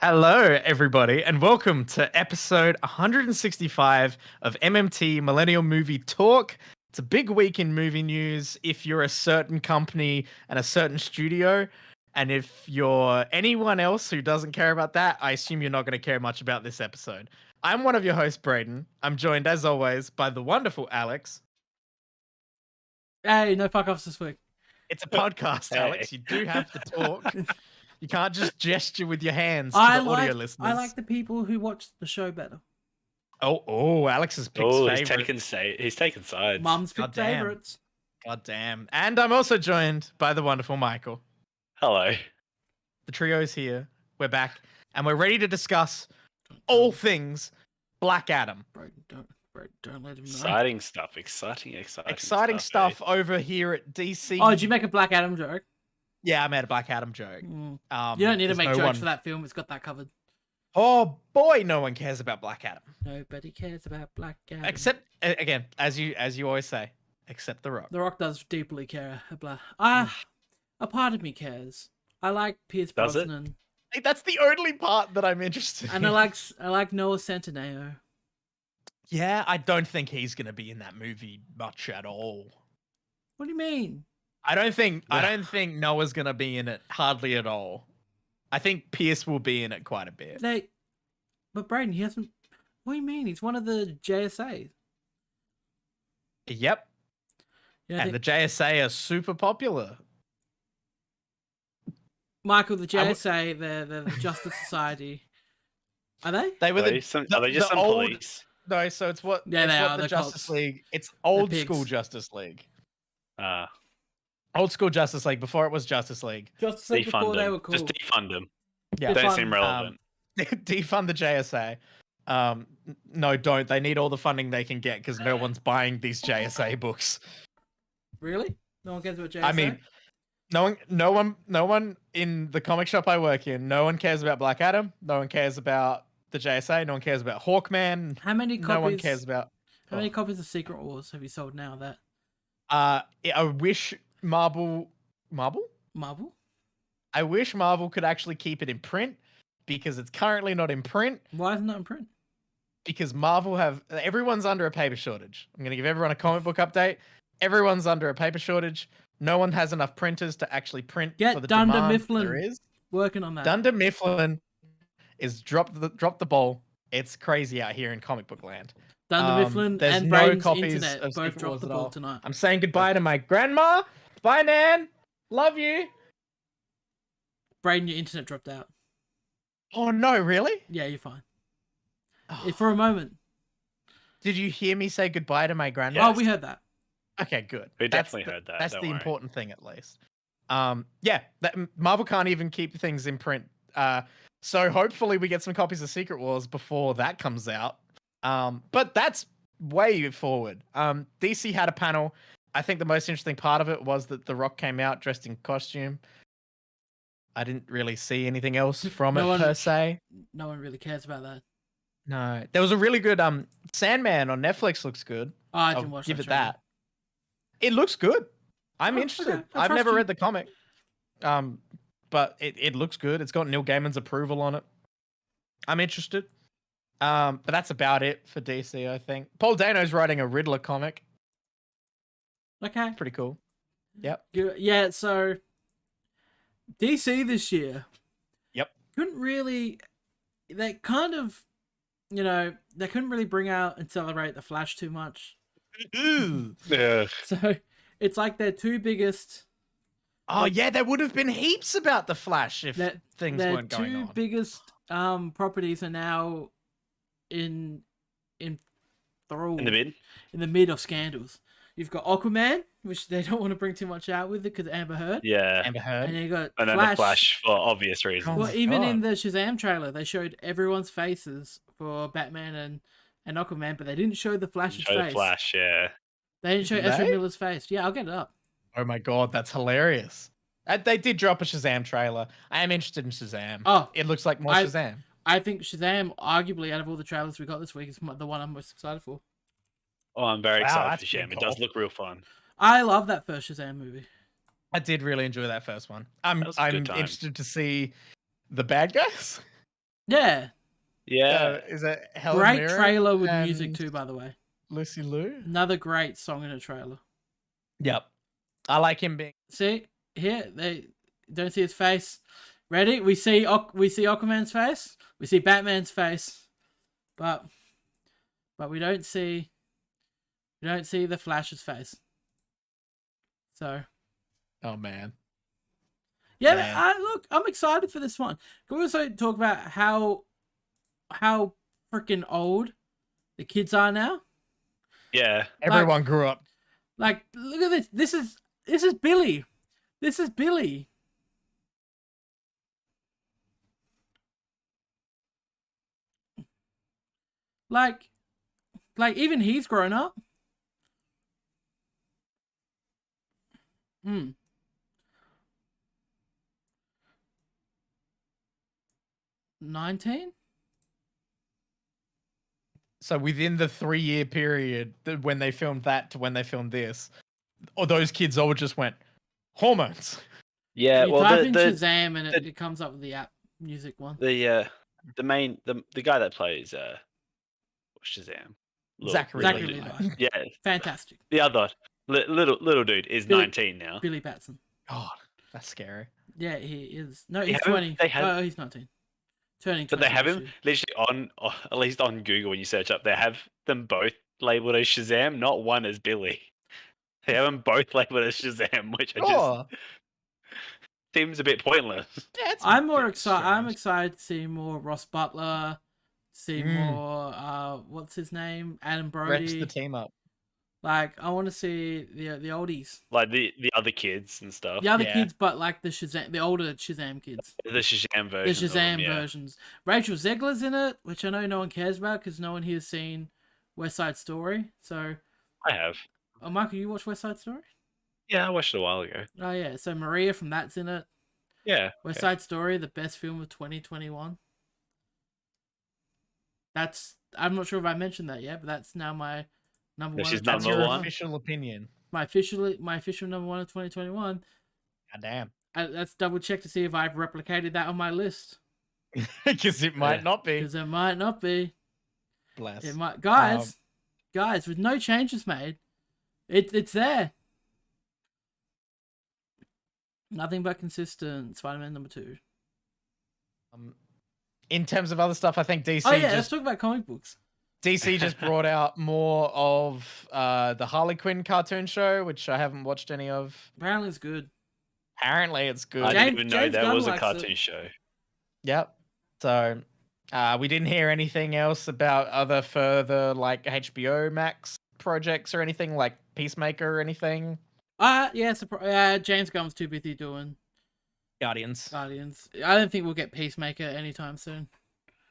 Hello, everybody, and welcome to episode 165 of MMT Millennial Movie Talk. It's a big week in movie news if you're a certain company and a certain studio. And if you're anyone else who doesn't care about that, I assume you're not going to care much about this episode. I'm one of your hosts, Braden. I'm joined, as always, by the wonderful Alex. Hey, no fuck offs this week. It's a podcast, Alex. You do have to talk. You can't just gesture with your hands to the audio listeners. I like the people who watch the show better. Oh, Alex's picked favorite. He's taken sides. Mum's picked favorites. God damn. And I'm also joined by the wonderful Michael. Hello. The trio's here. We're back. And we're ready to discuss all things Black Adam. Don't let him know. Exciting stuff. Exciting stuff over here at DC. Oh, did you make a Black Adam joke? Yeah, I made a Black Adam joke. You don't need to make jokes for that film. It's got that covered. Oh boy, no one cares about Black Adam. Nobody cares about Black Adam. Except, again, as you always say, except The Rock. The Rock does deeply care. A part of me cares. I like Pierce Brosnan. That's the only part that I'm interested in. And I like Noah Centineo. Yeah, I don't think he's gonna be in that movie much at all. What do you mean? I don't think Noah's gonna be in it hardly at all. I think Pierce will be in it quite a bit. But Braden, he hasn't. What do you mean? He's one of the JSA. Yep. Yeah, the JSA are super popular. Michael, the JSA, they're the Justice Society. Are they? They were are they just some police? No, so it's what? Yeah, they are. The Justice League. It's old school Justice League. Old school Justice League before it was Justice League. Justice League before they were cool. Just defund them. Yeah, don't seem relevant. Defund the JSA. No, don't. They need all the funding they can get because no one's buying these JSA books. Really? No one cares about JSA? I mean, no one in the comic shop I work in. No one cares about Black Adam. No one cares about the JSA. No one cares about Hawkman. How many copies? No one cares about. How many copies of Secret Wars have you sold now? That. I wish Marvel. I wish Marvel could actually keep it in print because it's currently not in print. Why isn't that in print? Because Marvel everyone's under a paper shortage. I'm going to give everyone a comic book update. Everyone's under a paper shortage. No one has enough printers to actually print for the Dunder demand Mifflin there is. Working on that. Dunder Mifflin is dropped the ball. It's crazy out here in comic book land. Dunder Mifflin and Braden's internet both dropped the ball tonight. I'm saying goodbye to my grandma. Bye, Nan. Love you. Braden, your internet dropped out. Oh, no, really? Yeah, you're fine. For a moment. Did you hear me say goodbye to my grandma? Oh, we heard that. Okay, good. We definitely heard that. That's the important thing, at least. Yeah, Marvel can't even keep things in print. So hopefully we get some copies of Secret Wars before that comes out. But that's way forward. DC had a panel. I think the most interesting part of it was that The Rock came out dressed in costume. I didn't really see anything else from it per se. No one really cares about that. No, there was a really good Sandman on Netflix. Looks good. Oh, I didn't watch that. Give it that. It looks good. I'm interested. Okay. I've never read the comic. But it looks good. It's got Neil Gaiman's approval on it. I'm interested. But that's about it for DC, I think. Paul Dano's writing a Riddler comic. Okay. Pretty cool. Yep. Yeah, so DC this year. Yep. Couldn't really. They kind of, they couldn't really bring out and celebrate the Flash too much. Yeah. So it's like their two biggest. Oh yeah, there would have been heaps about the Flash if things weren't going on. Their two biggest properties are now in thrall. In the mid. In the mid of scandals. You've got Aquaman, which they don't want to bring too much out with it because Amber Heard. Yeah. Amber Heard. And you got and then the Flash for obvious reasons. Well, even in the Shazam trailer, they showed everyone's faces for Batman and Aquaman, but they didn't show the Flash's face. The Flash, yeah. They didn't show Ezra Miller's face. Yeah, I'll get it up. Oh my god, that's hilarious. They did drop a Shazam trailer. I am interested in Shazam. Oh, it looks like more Shazam. I think Shazam, arguably, out of all the trailers we got this week, is the one I'm most excited for. Oh, I'm very excited for Shazam. It does look real fun. I love that first Shazam movie. I did really enjoy that first one. I'm interested to see the bad guys. Yeah. Yeah. Is it Helen Great Mirren trailer with music and too, by the way. Lucy Liu? Another great song in a trailer. Yep. I like him being. See here, they don't see his face. Ready? We see Aquaman's face. We see Batman's face, but we don't see the Flash's face. So, Oh man. yeah, Man. look, I'm excited for this one. Can we also talk about how freaking old the kids are now? Yeah. Everyone grew up. Like, look at this. This is Billy. This is Billy. Like even he's grown up. 19? So within the 3-year period when they filmed that to when they filmed this, or those kids all just went hormones. Yeah. You Well, type in Shazam and it comes up with the app music one. the guy that plays Shazam. Zachary Levi. Yeah. Fantastic. The other little dude is 19 now. Billy Batson. God, that's scary. Yeah, he is. No, he's 20. He's 19. Turning 20. But they have him literally at least on Google when you search up, they have them both labeled as Shazam, not one as Billy. They have them both labeled as Shazam, which just seems a bit pointless. Yeah, I'm more excited. I'm excited to see more Ross Butler, see more what's his name, Adam Brody. Reps the team up. Like, I want to see the oldies, like the other kids and stuff. The other kids, but like the older Shazam kids. The Shazam versions. The Shazam versions. Rachel Zegler's in it, which I know no one cares about because no one here's seen West Side Story. So I have. Oh, Michael, you watched West Side Story? Yeah, I watched it a while ago. Oh yeah, so Maria from that's in it. Yeah. West Side Story, the best film of 2021. I'm not sure if I mentioned that yet, but that's now my number one. That's your official opinion. My official number one of 2021. God damn. Let's double check to see if I've replicated that on my list. Because it might not be. Because it might not be. Bless. It might. Guys, with no changes made, it's there. Nothing but consistent. Spider-Man number 2. In terms of other stuff, I think DC. Oh yeah, let's talk about comic books. DC just brought out more of the Harley Quinn cartoon show, which I haven't watched any of. Apparently it's good. Apparently it's good. I didn't even know that was a cartoon show. Yep. So we didn't hear anything else about other further like HBO Max projects or anything like Peacemaker or anything. Yeah, James Gunn's too busy doing Guardians. I don't think we'll get Peacemaker anytime soon.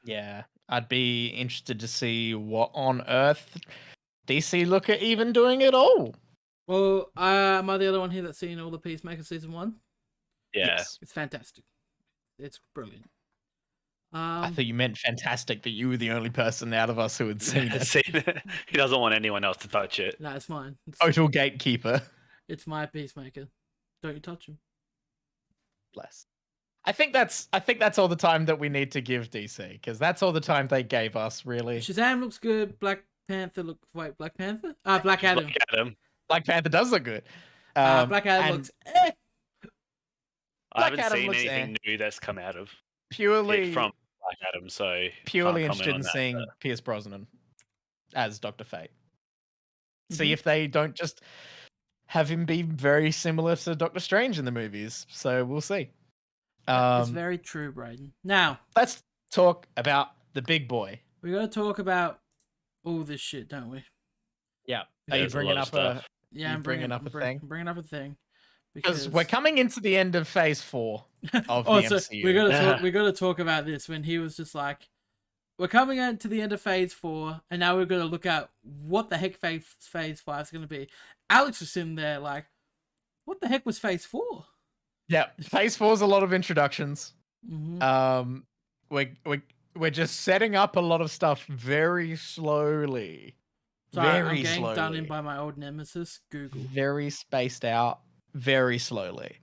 Yeah, I'd be interested to see what on earth DC look at even doing it all. Well, am I the other one here that's seen all the Peacemaker season 1? Yeah. Yes. It's fantastic. It's brilliant. I thought you meant fantastic that you were the only person out of us who had seen it. He doesn't want anyone else to touch it. No, it's mine. Total gatekeeper. It's my Peacemaker. Don't you touch him. Bless. I think that's all the time that we need to give DC, because that's all the time they gave us, really. Shazam looks good. Black Panther Black Panther? Black Adam. Black Panther does look good. Black Adam looks I haven't seen anything new that's come out of purely from Black Adam, so purely interested in seeing Pierce Brosnan as Dr. Fate. See if they don't just have him be very similar to Doctor Strange in the movies. So we'll see. That's very true, Braden. Now let's talk about the big boy. We got to talk about all this shit, don't we? Yeah. Are you bringing up a? Yeah, I'm bringing up a thing. I'm bringing up a thing. Because we're coming into the end of Phase 4 of the MCU. We got to talk about this when he was just like, we're coming into the end of Phase 4, and now we're going to look at what the heck Phase 5 is going to be. Alex was sitting there like, what the heck was Phase 4? Yeah, Phase 4 is a lot of introductions. Mm-hmm. We're just setting up a lot of stuff very slowly. Sorry, I'm getting done in by my old nemesis, Google. Very spaced out, very slowly.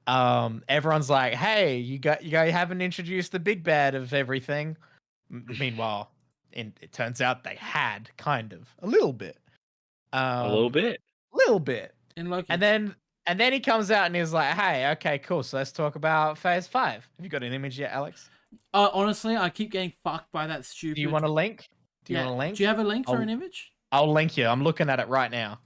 everyone's like, "Hey, you guys haven't introduced the big bad of everything." Meanwhile, it turns out they had kind of a little bit, A little bit. In Loki. and then he comes out and he's like, "Hey, okay, cool. So let's talk about Phase 5. Have you got an image yet, Alex? Honestly, I keep getting fucked by that stupid. Do you want a link? Do you Yeah. want a link? Do you have a link for an image? I'll link you. I'm looking at it right now.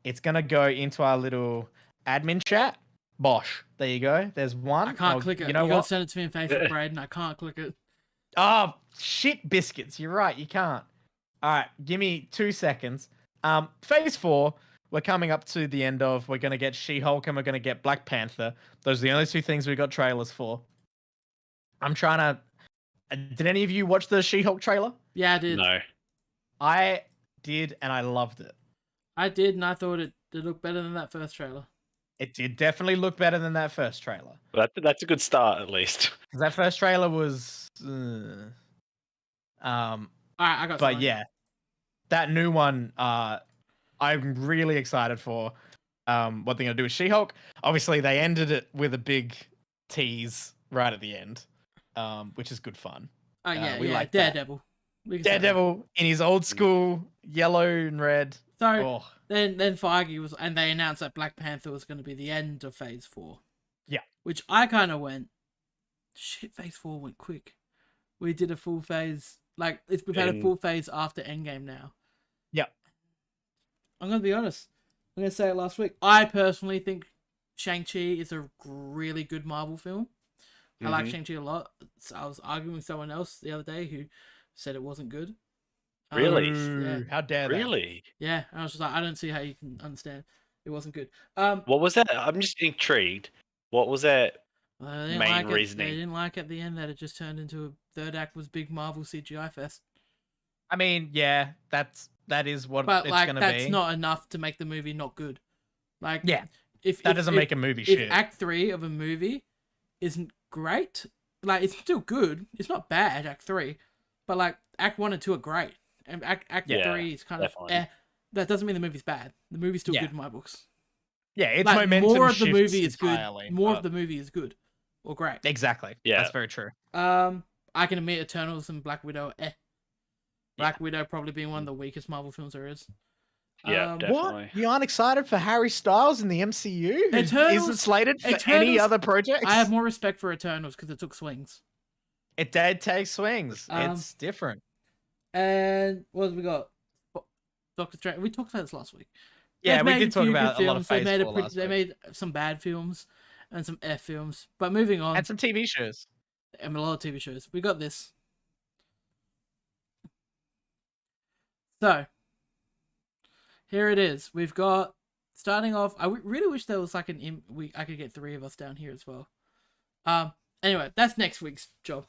It's gonna go into our little admin chat. Bosh. There you go. There's one. I can't click it. You know gotta what? send it to me in Facebook, Braden. I can't click it. Oh, shit biscuits. You're right. You can't. All right. Give me 2 seconds. Phase 4, we're coming up to the end of. We're going to get She-Hulk and we're going to get Black Panther. Those are the only two things we got trailers for. I'm trying to... Did any of you watch the She-Hulk trailer? Yeah, I did. No. I did, and I loved it. I did, and I thought it looked better than that first trailer. It did definitely look better than that first trailer. That's a good start, at least. That first trailer was... All right, I got. But yeah, that new one, I'm really excited for. What they're gonna do with She-Hulk. Obviously, they ended it with a big tease right at the end, which is good fun. Oh yeah, we yeah. like that. Daredevil. We can say that. Daredevil in his old school yellow and red. So Oh, then Feige was, and they announced that Black Panther was going to be the end of Phase 4. Yeah. Which I kind of went, shit. Phase 4 went quick. We did a full phase. Like we've had a full phase after Endgame now. yeah. I'm gonna be honest. I'm gonna say it last week. I personally think Shang-Chi is a really good Marvel film. I like Shang-Chi a lot. So I was arguing with someone else the other day who said it wasn't good. Really? Yeah. How dare they? Really? Yeah, and I was just like, I don't see how you can understand it wasn't good. What was that? I'm just intrigued. What was that? They didn't main like it. reasoning? They didn't like at the end that it just turned into a third act was big Marvel CGI fest. I mean, yeah, that is what But it's like, gonna that's be. not enough to make the movie not good. Like, Yeah, if that doesn't make a movie if shit. Act 3 of a movie isn't great, like it's still good. It's not bad, Act 3, but like Act 1 and 2 are great, and Act 3 is kind definitely. of eh. That doesn't mean the movie's bad. The movie's still Yeah. good in my books. Yeah, it's Like, momentum more of the shifts movie is good. entirely, More but- of the movie is good or great. Exactly. Yeah. That's very true. I can admit Eternals and Black Widow. Black Widow probably being one of the weakest Marvel films there is. Yeah, definitely. What? You aren't excited for Harry Styles in the MCU? Who Eternals- isn't slated for any Eternals- other projects? I have more respect for Eternals because it took swings. It did take swings. Um, It's different. And what have we got? Doctor Strange. We talked about this last week. Yeah, They've we made did talk few about good a lot of films. Phase 4 last They week. made some bad films and some F films. But moving on, And some TV shows. and a lot of TV shows. We got this. So, here it is. We've got, starting off, I really wish there was like I could get 3 of us down here as well. Anyway, that's next week's job.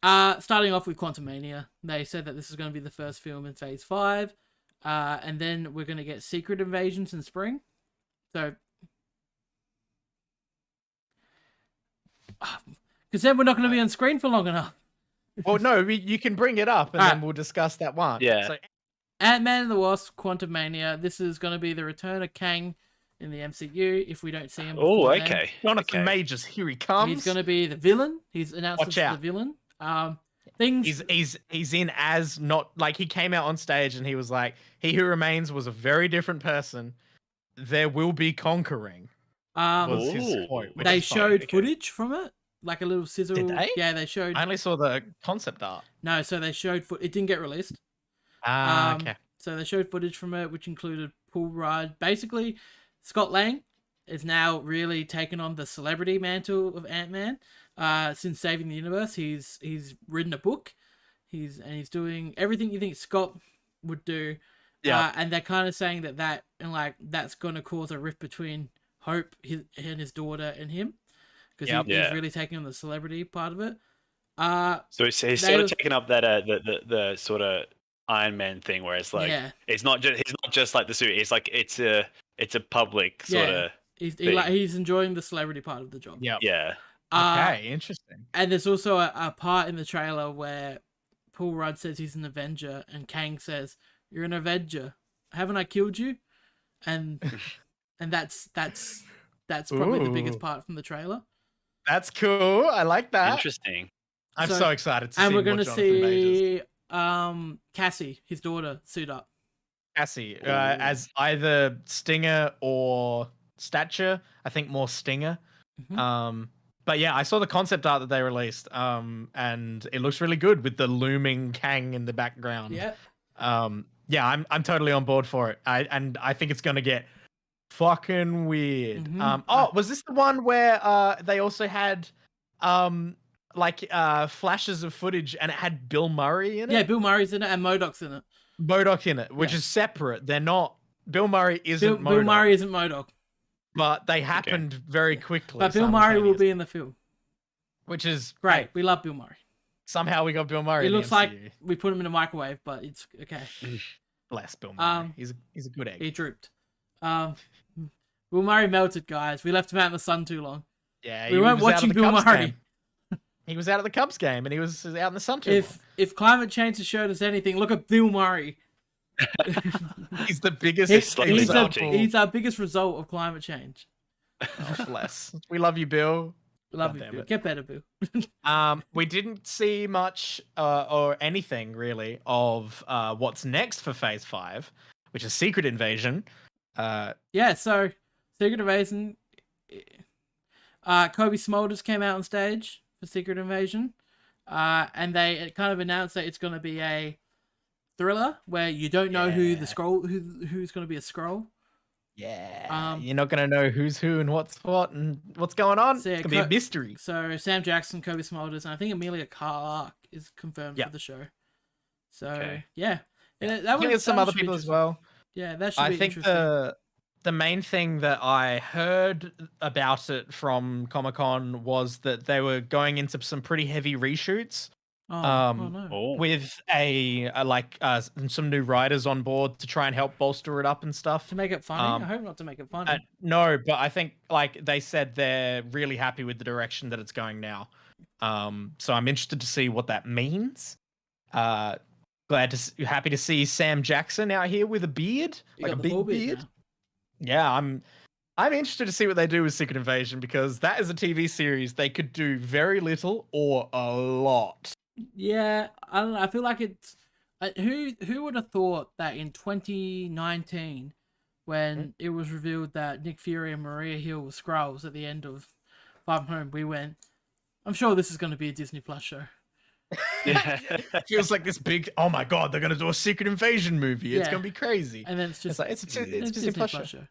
Starting off with Quantumania. They said that this is going to be the first film in Phase 5. And then we're going to get Secret Invasions in spring. So, because then we're not going to be on screen for long enough. Well, no, you can bring it up and then we'll discuss that one. Yeah. So, Ant-Man and the Wasp, Quantumania. This is going to be the return of Kang in the MCU if we don't see him. Oh, before then. okay. Jonathan Okay. Majors, here he comes. He's going to be the villain. He's announced Watch as out. the villain. Things. He's in as not like he came out on stage and he was like, "He Who Remains was a very different person. There will be conquering." Was his Ooh. quote. which They is funny. showed okay. footage from it, like a little sizzle. Did they? Yeah, they showed. I only saw the concept art. No, so they showed It didn't get released. Okay. So they showed footage from it, which included Paul Rudd. Basically, Scott Lang is now really taken on the celebrity mantle of Ant-Man. Since saving the universe, he's written a book. He's doing everything you think Scott would do. Yeah. And they're kind of saying that's going to cause a rift between Hope and his daughter and him, because Yep. he's Yeah. really taking on the celebrity part of it. So he's They sort of was- taking up that the sort of Iron Man thing, where it's like Yeah. he's not just like the suit. It's like it's a public sort Yeah. of He's he's enjoying the celebrity part of the job. Yeah. yeah. Okay. Interesting. And there's also a part in the trailer where Paul Rudd says he's an Avenger, and Kang says, "You're an Avenger. Haven't I killed you?" And and that's probably the biggest Ooh. part from the trailer. That's cool. I like that. Interesting. I'm so excited to and see we're more gonna Jonathan Majors. see Cassie, his daughter, suit up. Cassie, as either Stinger or Stature. I think more Stinger. Mhm. But yeah, I saw the concept art that they released, and it looks really good with the looming Kang in the background. Yeah. Yeah, I'm totally on board for it. I think it's gonna get fucking weird. Mhm. Was this the one where they also had flashes of footage and it had Bill Murray in it? Yeah, Bill Murray's in it and MODOK's in it. MODOK in it, which is separate. They're not. Bill Murray isn't Bill MODOK, Murray isn't MODOK, but they happened very quickly. but Bill Murray will be in the film. Which is Great. We love Bill Murray. Somehow we got Bill Murray. It in the looks like MCU. we put him in a microwave, but it's okay. Bless Bill Murray. He's a good egg. He drooped. Bill Murray melted, guys. We left him out in the sun too long. Yeah, we weren't watching Bill Murray. He was out of the Cubs game, and he was out in the sun too long. If climate change has showed us anything, look at Bill Murray. He's the biggest. He's our biggest result of climate change. Oh, bless. We love you, Bill. Love you, Bill. Get better, Bill. We didn't see much or anything really of what's next for Phase 5, which is Secret Invasion. Yeah, so Secret Invasion. Kobe Smulders came out on stage for Secret Invasion, and they kind of announced that it's going to be a thriller where you don't know who's going to be a Skrull. Yeah, you're not gonna know who's who and what's what and what's going on. So it's gonna be a mystery. So Sam Jackson, Kobe Smulders, and I think Emilia Clarke is confirmed for the show. So yeah, that I think there's some other people as well. Yeah, that should be interesting. I think the main thing that I heard about it from Comic-Con was that they were going into some pretty heavy reshoots. With some new writers on board to try and help bolster it up and stuff. To make it funny? I hope not to make it funny. No, but I think they said they're really happy with the direction that it's going now. So I'm interested to see what that means. Happy to see Sam Jackson out here with a beard, like a big beard. Yeah, I'm interested to see what they do with Secret Invasion because that is a TV series they could do very little or a lot. Yeah, I don't know. I feel like it's who would have thought that in 2019, when it was revealed that Nick Fury and Maria Hill were Skrulls at the end of Far From Home, we went, I'm sure this is going to be a Disney Plus show. It feels like this big. Oh my god, they're going to do a Secret Invasion movie. It's going to be crazy. And then it's just it's Disney Plus show.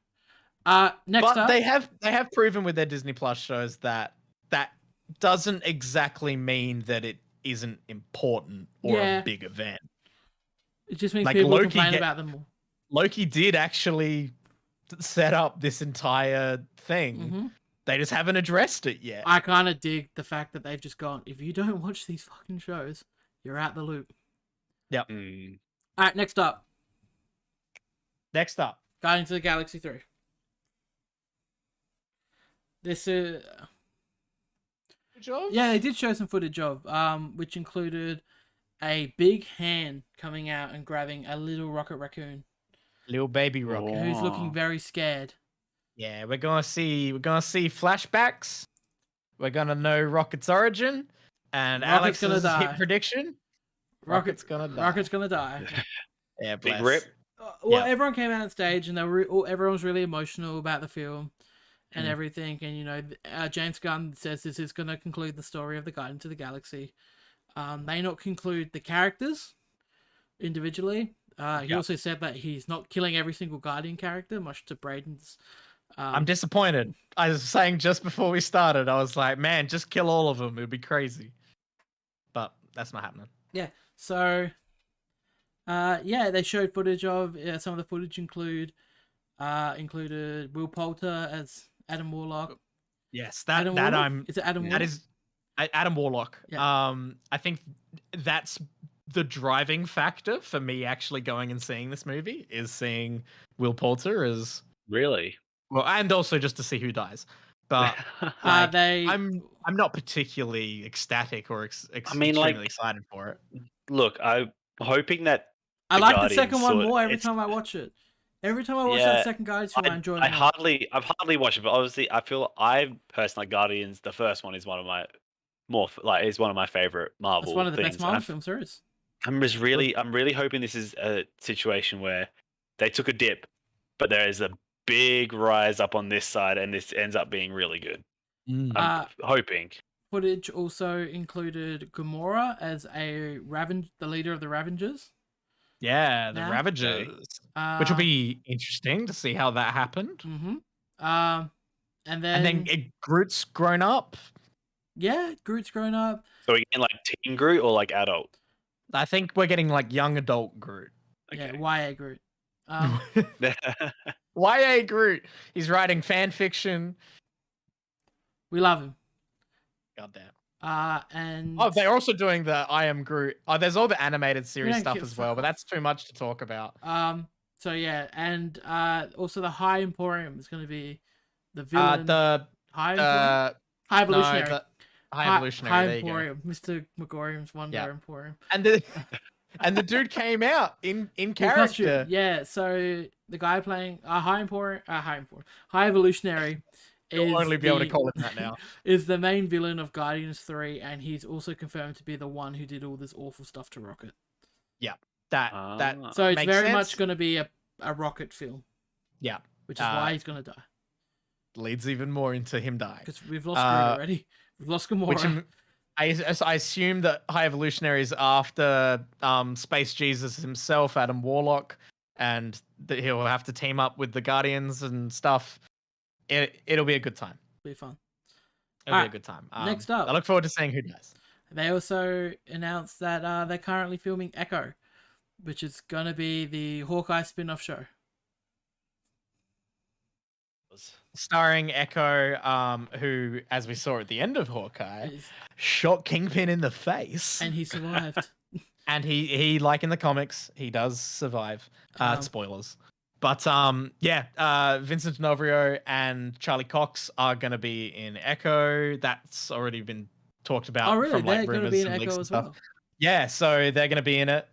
Next but up, they have proven with their Disney Plus shows that doesn't exactly mean that it isn't important or a big event. It just means people complain about them more. Loki did actually set up this entire thing. Mm-hmm. They just haven't addressed it yet. I kind of dig the fact that they've just gone, if you don't watch these fucking shows, you're out the loop. Yep. All right, next up. Guardians of the Galaxy 3. This is... Yeah, they did show some footage of, which included a big hand coming out and grabbing a little Rocket Raccoon. Little baby Rocket. Who's looking very scared. Yeah, we're gonna see flashbacks. We're gonna know Rocket's origin, and Rocket's Alex's hit prediction. Rocket's gonna die. Yeah, bless. Big rip. Well, everyone came out on stage, and everyone was really emotional about the film and everything. And James Gunn says this is going to conclude the story of the Guardians of the Galaxy. They not conclude the characters individually. He also said that he's not killing every single Guardian character, much to Braden's. I'm disappointed. I was saying just before we started, I was like, man, just kill all of them. It would be crazy. But that's not happening. Yeah. So, they showed footage of some of the footage included Will Poulter as Adam Warlock. Yes, is it Adam Warlock? That is Adam Warlock. Yeah. I think that's the driving factor for me actually going and seeing this movie is seeing Will Poulter as really well, and also just to see who dies. But I'm not particularly ecstatic or extremely excited for it. Look, I'm hoping that I like the second one more every time I watch it. Every time I watch Yeah, that second Guardians film, I enjoy it I've more. hardly watched it, but obviously I personally like Guardians. The first one is one of my is one of my favorite Marvel That's one of the things. best Marvel films there is. I'm really hoping this is a situation where they took a dip, but there is a big rise up on this side, and this ends up being really good. I'm hoping. Footage also included Gamora as the leader of the Ravengers. Yeah, the Now? Ravagers, which will be interesting to see how that happened. Mm-hmm. And then Groot's grown up. Yeah, Groot's grown up. So we getting like teen Groot or like adult? I think we're getting like young adult Groot. Okay. Yeah, YA Groot. YA Groot. He's writing fan fiction. We love him. Goddamn. And they're also doing the I Am Groot. There's all the animated series stuff as well, but that's too much to talk about. So yeah, and also the High Emporium is going to be the villain. High Evolutionary. No, High Evolutionary. High Emporium. Mr. McGorium's Wonder Emporium. And the dude came out in character. Yeah, so the guy playing High Evolutionary. You'll only be able to call it that now. Is the main villain of Guardians 3, and he's also confirmed to be the one who did all this awful stuff to Rocket. Yeah, that so it's makes very sense. much going to be a Rocket film. Yeah, which is why he's going to die. Leads even more into him dying. Because we've lost Groot already. We've lost Gamora. I assume that High Evolutionary is after Space Jesus himself, Adam Warlock, and that he'll have to team up with the Guardians and stuff. It'll be a good time. It'll be fun. It'll be a good time. Next up, I look forward to seeing who dies. They also announced that they're currently filming Echo, which is going to be the Hawkeye spin-off show. Starring Echo, who, as we saw at the end of Hawkeye, shot Kingpin in the face. And he survived. And he, like in the comics, he does survive. Spoilers. But Vincent D'Onofrio and Charlie Cox are going to be in Echo. That's already been talked about. Oh, really? From, they're going to be in Echo as well? Yeah, so they're going to be in it.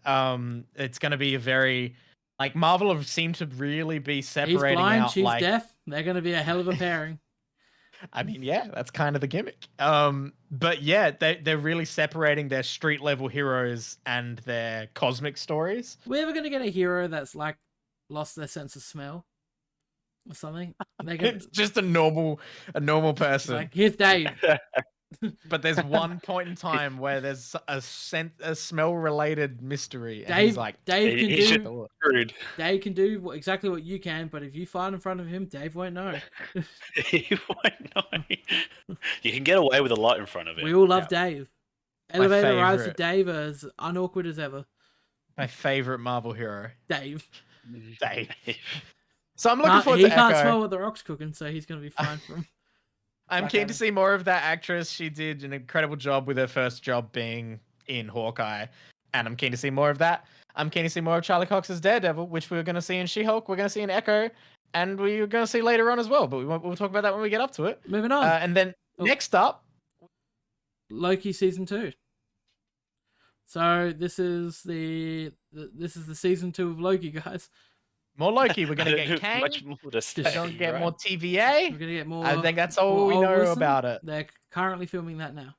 It's going to be a very... Like, Marvel have seemed to really be separating He's blind, out... she's like, deaf. They're going to be a hell of a pairing. I mean, yeah, that's kind of the gimmick. But yeah, they're really separating their street-level heroes and their cosmic stories. We're ever going to get a hero that's, like, lost their sense of smell or something? It's just a normal person. Like, here's Dave. But there's one point in time where there's a smell-related mystery, and Dave, he's like, Dave can do exactly what you can, but if you fart in front of him, Dave won't know. He won't know. You can get away with a lot in front of him. We all love Dave. Elevator rides with Dave are as unawkward as ever. My favorite Marvel hero, Dave. So I'm looking forward to Echo. He can't smell what the Rock's cooking, so he's going to be fine for him. I'm keen to see more of that actress. She did an incredible job with her first job being in Hawkeye, and I'm keen to see more of that. I'm keen to see more of Charlie Cox's Daredevil, which we're going to see in She-Hulk, we're going to see in Echo, and we're going to see later on as well, but we'll talk about that when we get up to it. Moving on. And then next up... Loki Season 2. So this is the Season 2 of Loki, guys. More Loki. We're going to get Kang. Much more to say, We're going to get more TVA. We're going to get more... I think that's all we know about it. They're currently filming that now.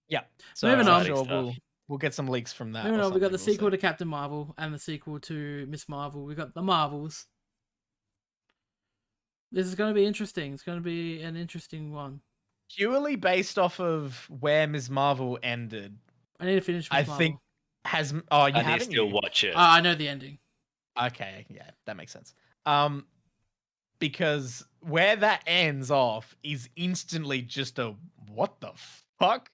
Yeah. So moving on. Sure we'll get some leaks from that. Moving on, we got the sequel to Captain Marvel and the sequel to Miss Marvel. We got the Marvels. This is going to be interesting. It's going to be an interesting one. Purely based off of where Ms. Marvel ended. I need to finish Ms. Marvel. I think has... Oh, you haven't? I still watch it. I know the ending. Okay, yeah, that makes sense. Because where that ends off is instantly just a what the fuck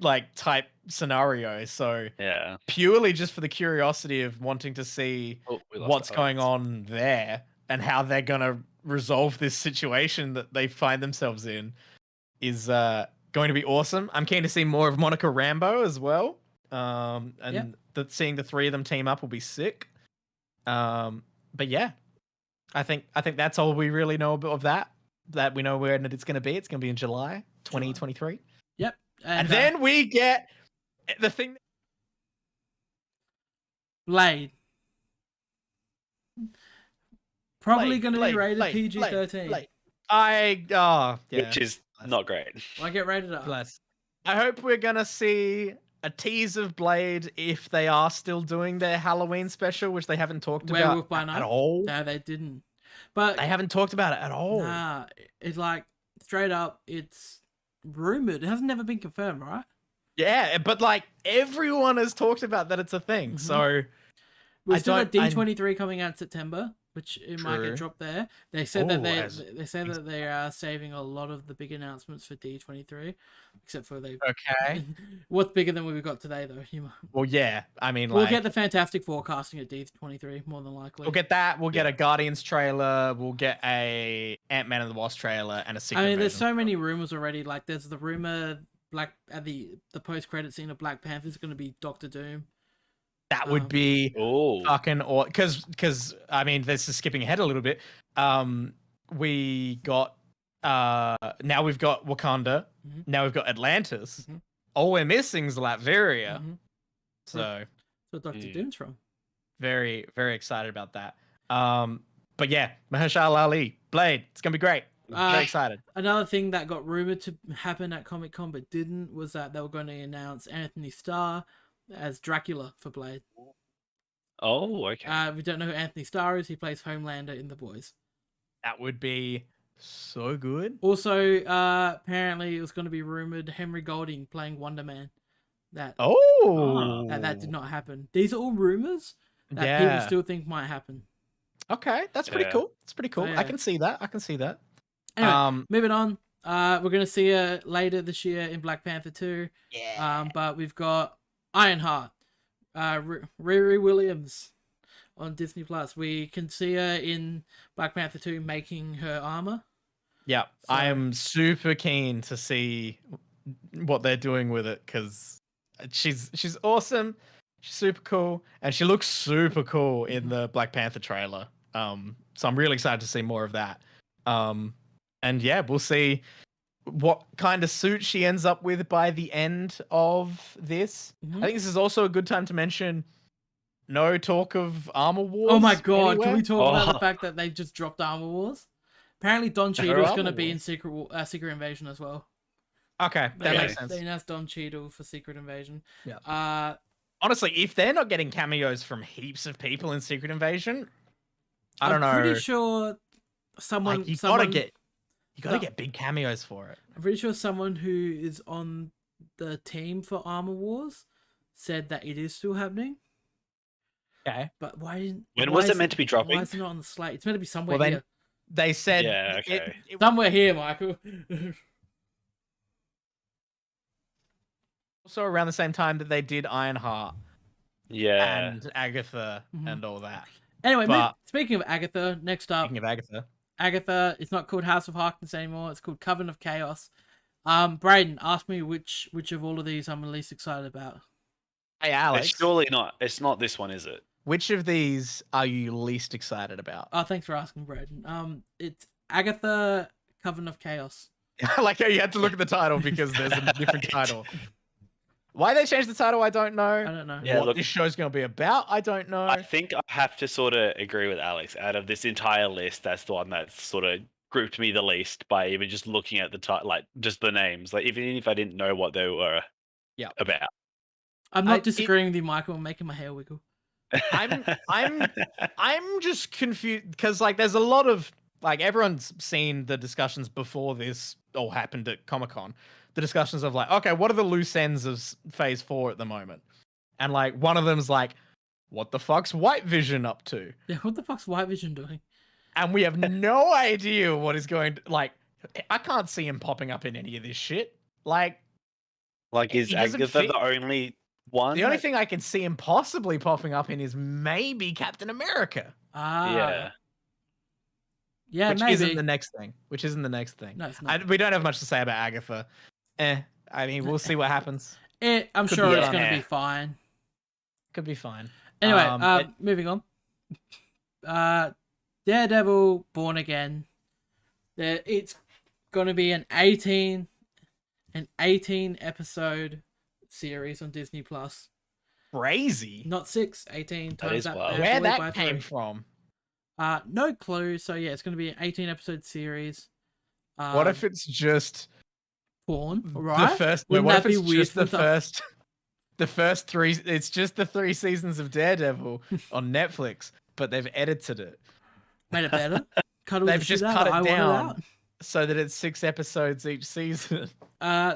like type scenario. So yeah, purely just for the curiosity of wanting to see what's going on there and how they're gonna resolve this situation that they find themselves in is going to be awesome. I'm keen to see more of Monica Rambeau as well. Seeing the three of them team up will be sick. But yeah, I think that's all we really know of that we know where it's going to be. It's going to be in July 2023. Yep. And then we get the thing. Blade. Probably going to be rated PG-13. Yeah. Which is not great. I get rated R. Bless. I hope we're gonna see a tease of Blade if they are still doing their Halloween special, which they haven't talked Werewolf by about Night? at all. No, they didn't. But They haven't talked about it at all. nah, it's like straight up, it's rumored. It hasn't never been confirmed, right? Yeah, but like everyone has talked about that it's a thing. So We I still got don't- I- D23 coming out in September, which it might True. get dropped there. They said that Ooh, they say that they are saving a lot of the big announcements for D23, except for they. okay. What's bigger than what we've got today, though? Well, yeah. I mean, We'll like get the Fantastic Four casting at D23 more than likely. we'll get that. We'll get a Guardians trailer. We'll get a Ant-Man and the Wasp trailer and a Secret I mean, there's Invasion. so many rumors already. Like, there's the rumor the post-credit scene of Black Panther is going to be Doctor Doom. That would be Oh, fucking because I mean, this is skipping ahead a little bit. We got now we've got Wakanda. Mhm. Now we've got Atlantis. Mhm. All we're missing is Latveria. Mhm. So That's what Doctor Doom's from. very very excited about that. But yeah, Mahershala Ali, Blade. It's gonna be great. Very excited. Another thing that got rumored to happen at Comic Con but didn't was that they were going to announce Anthony Starr as Dracula for Blade. oh, okay. We don't know who Anthony Starr is. He plays Homelander in The Boys. That would be so good. Also, apparently it was going to be rumored Henry Golding playing Wonder Man. That that did not happen. These are all rumors that people still think might happen. Okay, that's pretty Yeah. cool. It's pretty cool. So, I yeah. can see that. I can see that. Anyway, moving on. We're going to see her later this year in Black Panther 2. Yeah. But we've got Ironheart, Riri Williams on Disney Plus. We can see her in Black Panther 2 making her armor. Yeah, So- I am super keen to see what they're doing with it because she's awesome, she's super cool, and she looks super cool in the Black Panther trailer. So I'm really excited to see more of that. And yeah, we'll see what kind of suit she ends up with by the end of this. Mhm. I think this is also a good time to mention no talk of Armor Wars. Oh my god, anywhere. can we talk about Oh. the fact that they just dropped Armor Wars? Apparently Don Her Cheadle's going to Armor be in Wars. Secret Invasion as well. Okay, that They- makes sense. They announced Don Cheadle for Secret Invasion. Yeah. Honestly, if they're not getting cameos from heaps of people in Secret Invasion, I don't know. I'm pretty sure someone... Like, you someone gotta get big cameos for it. I'm pretty sure someone who is on the team for Armor Wars said that it is still happening. Okay. But why didn't... When why was is it meant to be dropping? Why is it not on the slate? It's meant to be somewhere Well, then here. they said Yeah, okay. Somewhere here, Michael. also around the same time that they did Ironheart Yeah. and Agatha Mhm. and all that. Anyway, But- speaking of Agatha, next up, Speaking of Agatha, Agatha, it's not called House of Harkness anymore. It's called Coven of Chaos. Brayden, ask me which of all of these I'm the least excited about. hey Alex, It's surely not. It's not this one, is it? which of these are you least excited about? Oh, thanks for asking, Brayden. It's Agatha, Coven of Chaos. Like how you had to look at the title because there's a different title. Why they changed the title, I don't know. I don't know. Yeah, what look- this show's gonna be about, I don't know. I think I have to sort of agree with Alex. Out of this entire list, that's the one that's sort of grouped me the least by even just looking at the title, like just the names. Like even if I didn't know what they were about. I'm not it- disagreeing with you, Michael. I'm making my hair wiggle. I'm just confused because like there's a lot of like everyone's seen the discussions before this all happened at Comic-Con. The discussions of like, okay, what are the loose ends of Phase 4 at the moment? And like one of them's like, what the fuck's White Vision up to? Yeah, what the fuck's White Vision doing? And we have no idea what is going to like. I can't see him popping up in any of this shit. Like Like is He doesn't Agatha fit- the only one? the only that- thing I can see him possibly popping up in is maybe Captain America, Yeah. Yeah, which maybe. isn't the next thing. No, it's not. We don't have much to say about Agatha. I mean, we'll see what happens. I'm Could sure be it's fun. going to be Yeah. fine. Could be fine. Anyway, moving on. Daredevil, Born Again. It's going to be an 18 episode series on Disney Plus. Crazy. Not 6, 18 That times is that. wild. they have to Where wait that by came 3. from. No clue. So yeah, it's going to be an 18-episode series. What if it's just porn? the Right? first? No, Wouldn't what that if be it's weird? just the first? The first three. It's just the 3 seasons of Daredevil on Netflix, but they've edited it. Made it better. Cut all They've the just shit out cut that I it wanted down out. so that it's 6 episodes each season.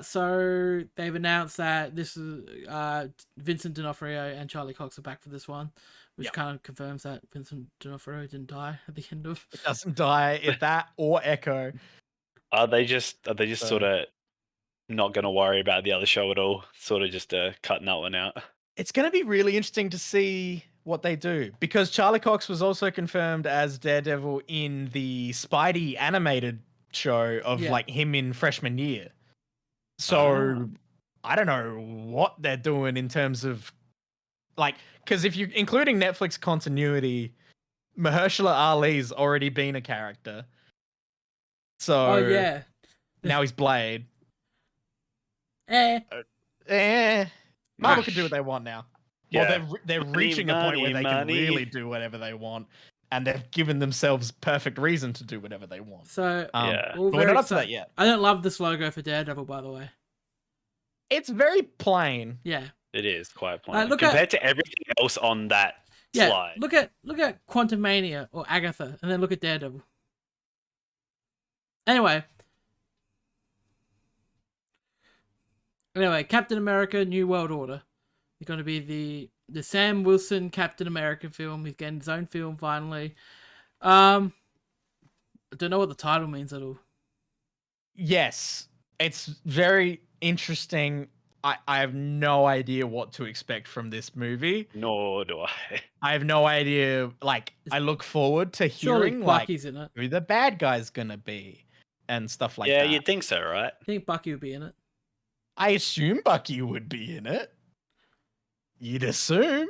So they've announced that this is Vincent D'Onofrio and Charlie Cox are back for this one, which kind of confirms that Vincent D'Onofrio didn't die at the end of. It doesn't die at that or Echo. Are they just sort of not going to worry about the other show at all? Sort of just cutting that one out. It's going to be really interesting to see what they do, because Charlie Cox was also confirmed as Daredevil in the Spidey animated show of like him in freshman year. So I don't know what they're doing in terms of like, because if you including Netflix continuity, Mahershala Ali's already been a character. So now he's Blade. Marvel can do what they want now. Yeah. Well, they're reaching a point where they can really do whatever they want, and they've given themselves perfect reason to do whatever they want. So but we're not up to that yet. I don't love this logo for Daredevil, by the way. It's very plain. Yeah, it is quite plain look compared to everything else on that slide. Look at Quantumania or Agatha, and then look at Daredevil. Anyway, Captain America: New World Order. It's going to be the Sam Wilson Captain America film. He's getting his own film finally. I don't know what the title means at all. Yes, it's very interesting. I have no idea what to expect from this movie. Nor do I. I have no idea. Like, I look forward to hearing Bucky's in it. Who the bad guy's gonna be and stuff like that. Yeah, you'd think so, right? I think Bucky would be in it. I assume Bucky would be in it. You'd assume.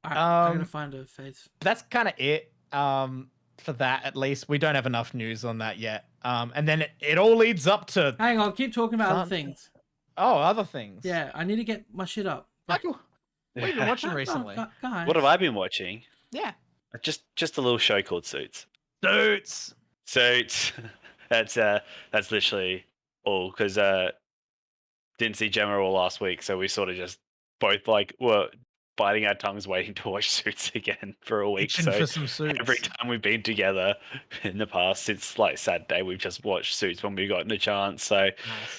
I'm gonna find a face. That's kind of it. For that, at least we don't have enough news on that yet. And then it all leads up to. Hang on, keep talking about other things. Oh, other things. Yeah, I need to get my shit up. Michael, what have you been watching recently? Guys. What have I been watching? Yeah, just a little show called Suits. Suits. That's literally all, because didn't see Gemma all last week, so we sort of just both were biting our tongues waiting to watch Suits again for a week. So for some Suits. Every time we've been together in the past, since Saturday, we've just watched Suits when we've gotten a chance. So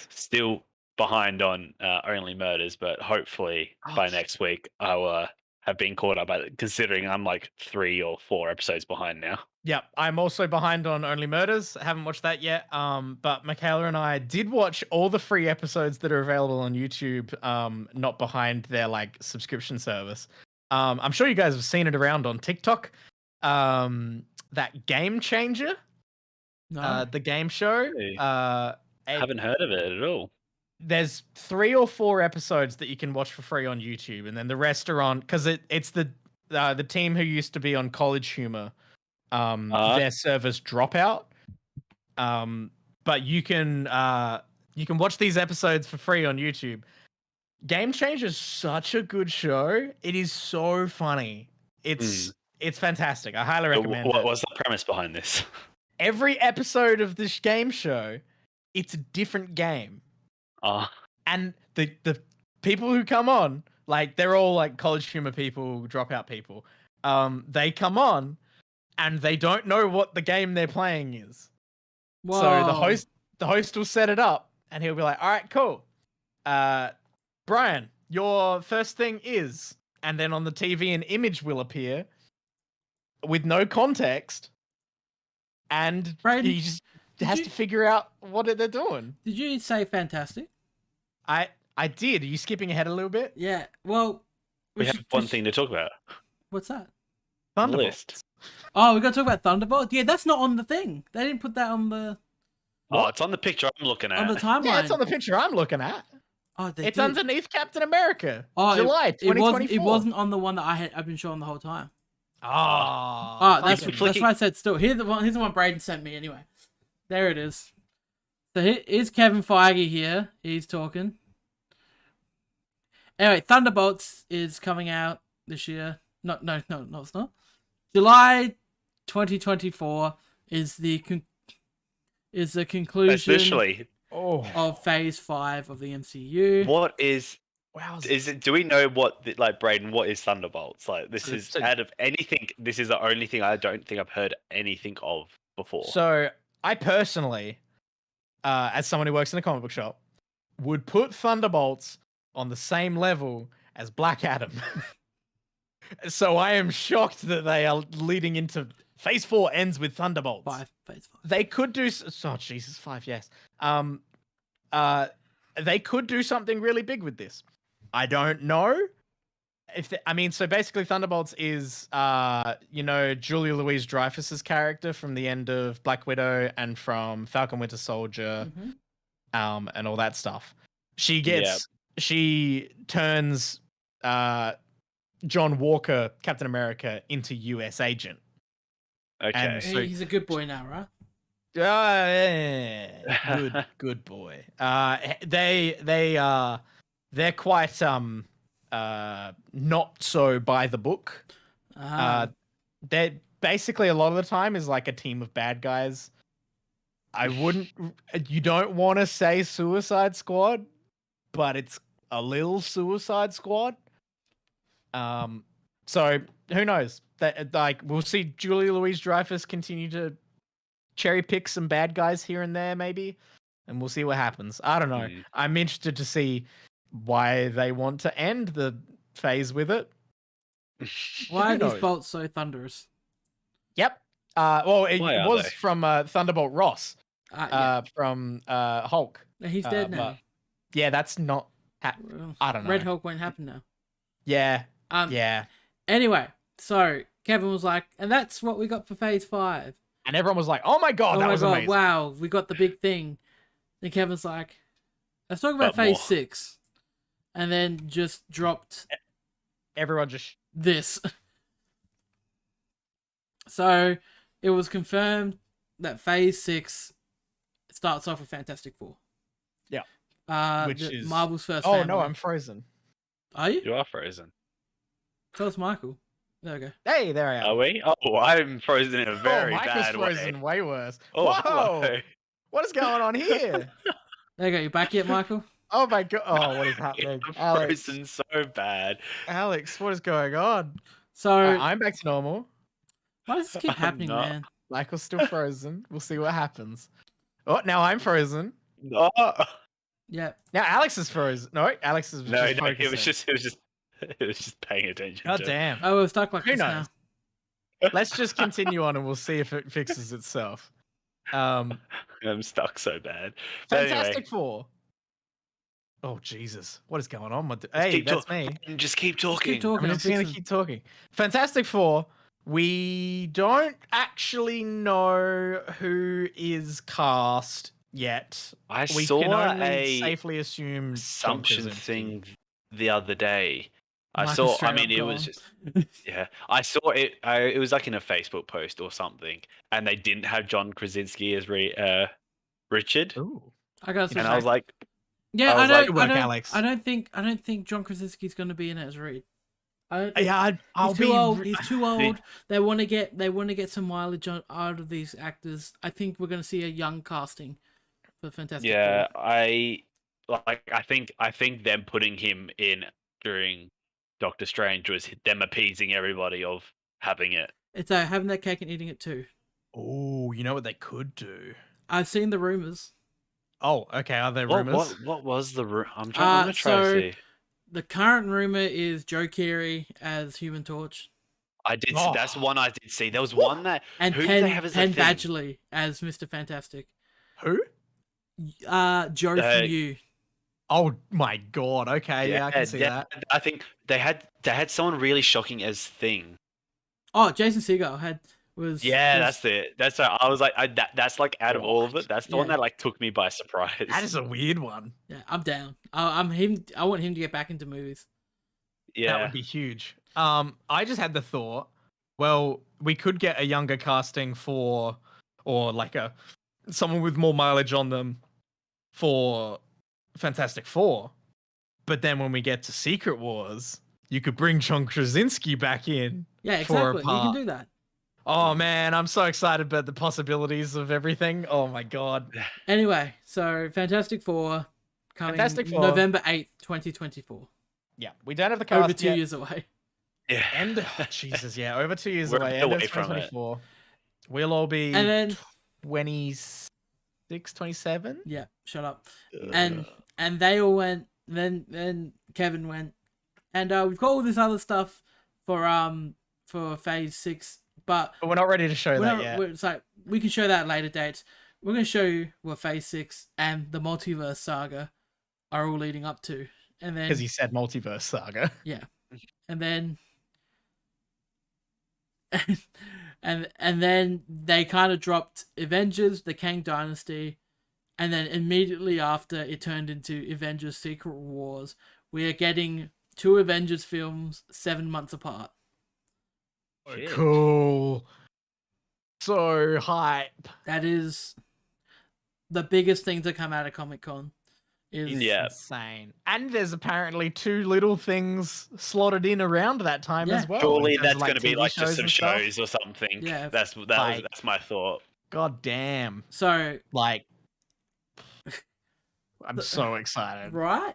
still behind on Only Murders, but hopefully by next week I will have been caught up, considering I'm 3 or 4 episodes behind now. Yep, I'm also behind on Only Murders. I haven't watched that yet. But Michaela and I did watch all the free episodes that are available on YouTube, not behind their subscription service. I'm sure you guys have seen it around on TikTok. That Game Changer, the game show. I haven't heard of it at all. There's 3 or 4 episodes that you can watch for free on YouTube, and then the rest are on, because it's the team who used to be on College Humor. Their servers drop out. But you can watch these episodes for free on YouTube. Game Changer is such a good show. It is so funny. It's fantastic. I highly recommend it. What's the premise behind this? Every episode of this game show, it's a different game. And the people who come on, they're all College Humor people, dropout people. They come on and they don't know what the game they're playing is. Whoa. So the host will set it up and he'll be like, all right, cool. Brian, your first thing is, and then on the TV an image will appear with no context, and Brayden, he just has to figure out what they're doing. Did you say fantastic? I did. Are you skipping ahead a little bit? Yeah. Well, we have one thing to talk about. What's that? Thunderbolts. Oh, we got to talk about Thunderbolts? Yeah, that's not on the thing. They didn't put that on the... Oh, it's on the picture I'm looking at. On the timeline. Yeah, it's on the picture I'm looking at. Oh, it's underneath Captain America. July 2024. It wasn't on the one that I've been showing the whole time. That's why I said still. Here's the one Brayden sent me anyway. There it is. So here's Kevin Feige here. He's talking. Anyway, Thunderbolts is coming out this year. No, it's not. July 2024 is the conclusion Especially, of Phase 5 of the MCU. what is Wow. is it? Do we know what Braden? What is Thunderbolts? Like this is So- out of anything. This is the only thing I don't think I've heard anything of before. So I personally, as someone who works in a comic book shop, would put Thunderbolts on the same level as Black Adam. So I am shocked that they are leading into Phase 4 ends with Thunderbolts. Phase 5. They could do. Oh Jesus, 5. Yes. They could do something really big with this. I don't know. So basically, Thunderbolts is, Julia Louise-Dreyfus's character from the end of Black Widow and from Falcon Winter Soldier, and all that stuff. She turns, John Walker, Captain America, into US agent. Okay. And so, He's a good boy now, right? good boy. They're quite not so by the book. They're basically, a lot of the time is like a team of bad guys. You don't want to say Suicide Squad, but it's a little Suicide Squad. So who knows? We'll see Julia Louise-Dreyfus continue to cherry pick some bad guys here and there, maybe, and we'll see what happens. I don't know. I'm interested to see why they want to end the phase with it. Why are these bolts so thunderous? Yep. It was from Thunderbolt Ross. From Hulk. He's dead now. Yeah, that's not. I don't know. Red Hulk won't happen now. Yeah. Yeah. Anyway, so Kevin was like, and that's what we got for Phase 5. And everyone was like, "Oh my god, that was amazing! Wow, we got the big thing." Then Kevin's like, "Let's talk about Phase 6," and then just dropped. Everyone just this. So it was confirmed that Phase 6 starts off with Fantastic Four. Yeah. Which is Marvel's first. Oh no, I'm frozen. Are you? You are frozen. So it's Michael. There we go. Hey, there I am. Are we? Oh, I'm frozen in a very bad way. Michael's frozen way worse. Oh, whoa! hello. What is going on here? There you go. You back yet, Michael? Oh my god! Oh, what is happening? I'm frozen so bad. Alex, what is going on? So I'm back to normal. Why does this keep happening, man? Michael's still frozen. We'll see what happens. Oh, now I'm frozen. No. Yeah. Now Alex is frozen. No, Alex is just focusing. It was just paying attention. God damn. Oh, we're stuck like Who this knows? now. Let's just continue on and we'll see if it fixes itself. I'm stuck so bad. Fantastic Four. Oh Jesus! What is going on? Hey, that's me. Just keep talking. I'm just gonna keep talking. Fantastic Four. We don't actually know who is cast yet. We saw can only a safely assume assumption thing the other day. I Michael's saw. I straight mean, up it gone. was just. Yeah, I saw it. It was like in a Facebook post or something, and they didn't have John Krasinski as Richard. Ooh. I got. And I was like, yeah, I was I don't think John Krasinski's going to be in it as Reed. I'll He's be too old. He's too old. They want to get some mileage out of these actors. I think we're going to see a young casting for Fantastic yeah, Four. I think them putting him in during Doctor Strange was them appeasing everybody of having it. It's having that cake and eating it too. Oh, you know what they could do? I've seen the rumors. Oh, okay. Are there rumors? What was the rumor? I'm trying to see. The current rumor is Joe Keery as Human Torch. I did. That's one I did see. There was one that and Penn Badgley as Mr. Fantastic. Who? Joe from You. Oh my god! Okay, yeah, I can see that. I think they had someone really shocking as Thing. Oh, Jason Segel was. Yeah, that's it. That's I was like, that's like out of all of it, that's the one that like took me by surprise. That is a weird one. Yeah, I'm down. I'm him. I want him to get back into movies. Yeah, that would be huge. I just had the thought. Well, we could get a younger casting or like someone with more mileage on them for Fantastic Four, but then when we get to Secret Wars, you could bring John Krasinski back in. Yeah, exactly. You can do that. Oh man, I'm so excited about the possibilities of everything. Oh my god. Anyway, so Fantastic Four coming Fantastic Four. November 8th, 2024. Yeah, we don't have the cast Over 2 yet. years away. Yeah. End. Jesus, yeah, over 2 years We're away. a End bit of away from it. 2024. We'll all be And then 26, 27. yeah, shut up. And they all went. Then Kevin went, and we've got all this other stuff for Phase 6, but But we're not ready to show that yet. It's like we can show that at later dates. We're going to show you what Phase 6 and the Multiverse Saga are all leading up to, and then Because he said Multiverse Saga. yeah, and then and then they kind of dropped Avengers, the Kang Dynasty, and then immediately after it turned into Avengers Secret Wars. We are getting 2 Avengers films 7 months apart. Shit. Cool. So hype. That is the biggest thing to come out of Comic-Con. Yeah. Insane. And there's apparently 2 little things slotted in around that time Yeah. as well. Surely in terms that's of, going to be TV like just some and stuff. shows or something. Yeah. That's my thought. God damn. So Like, I'm so excited. right,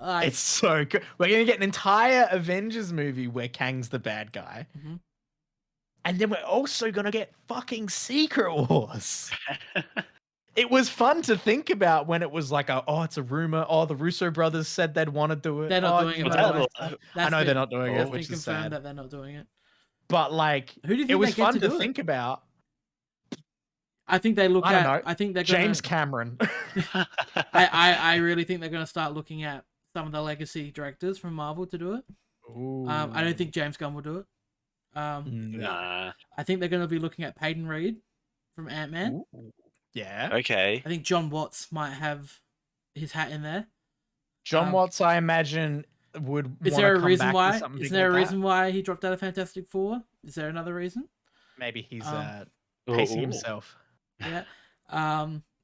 like, It's so good. We're going to get an entire Avengers movie where Kang's the bad guy. Mhm. And then we're also going to get fucking Secret Wars. It was fun to think about when it was like, it's a rumor. Oh, the Russo brothers said they'd want to do it. They're not Oh, doing it. you by know, the way. That's I know they're not doing That's it, been which is confirmed sad. that they're not doing it. But like, Who do you think it was they get fun to to do it? think about. I think they look I don't at. know. I think they're gonna, James Cameron. I really think they're going to start looking at some of the legacy directors from Marvel to do it. I don't think James Gunn will do it. Nah. I think they're going to be looking at Peyton Reed from Ant-Man. Yeah. Okay. I think John Watts might have his hat in there. John Watts, I imagine, would. Is wanna there a come reason back with why? something Is big there a like that. reason why he dropped out of Fantastic Four? Is there another reason? Maybe he's Ooh. pacing himself. Yeah.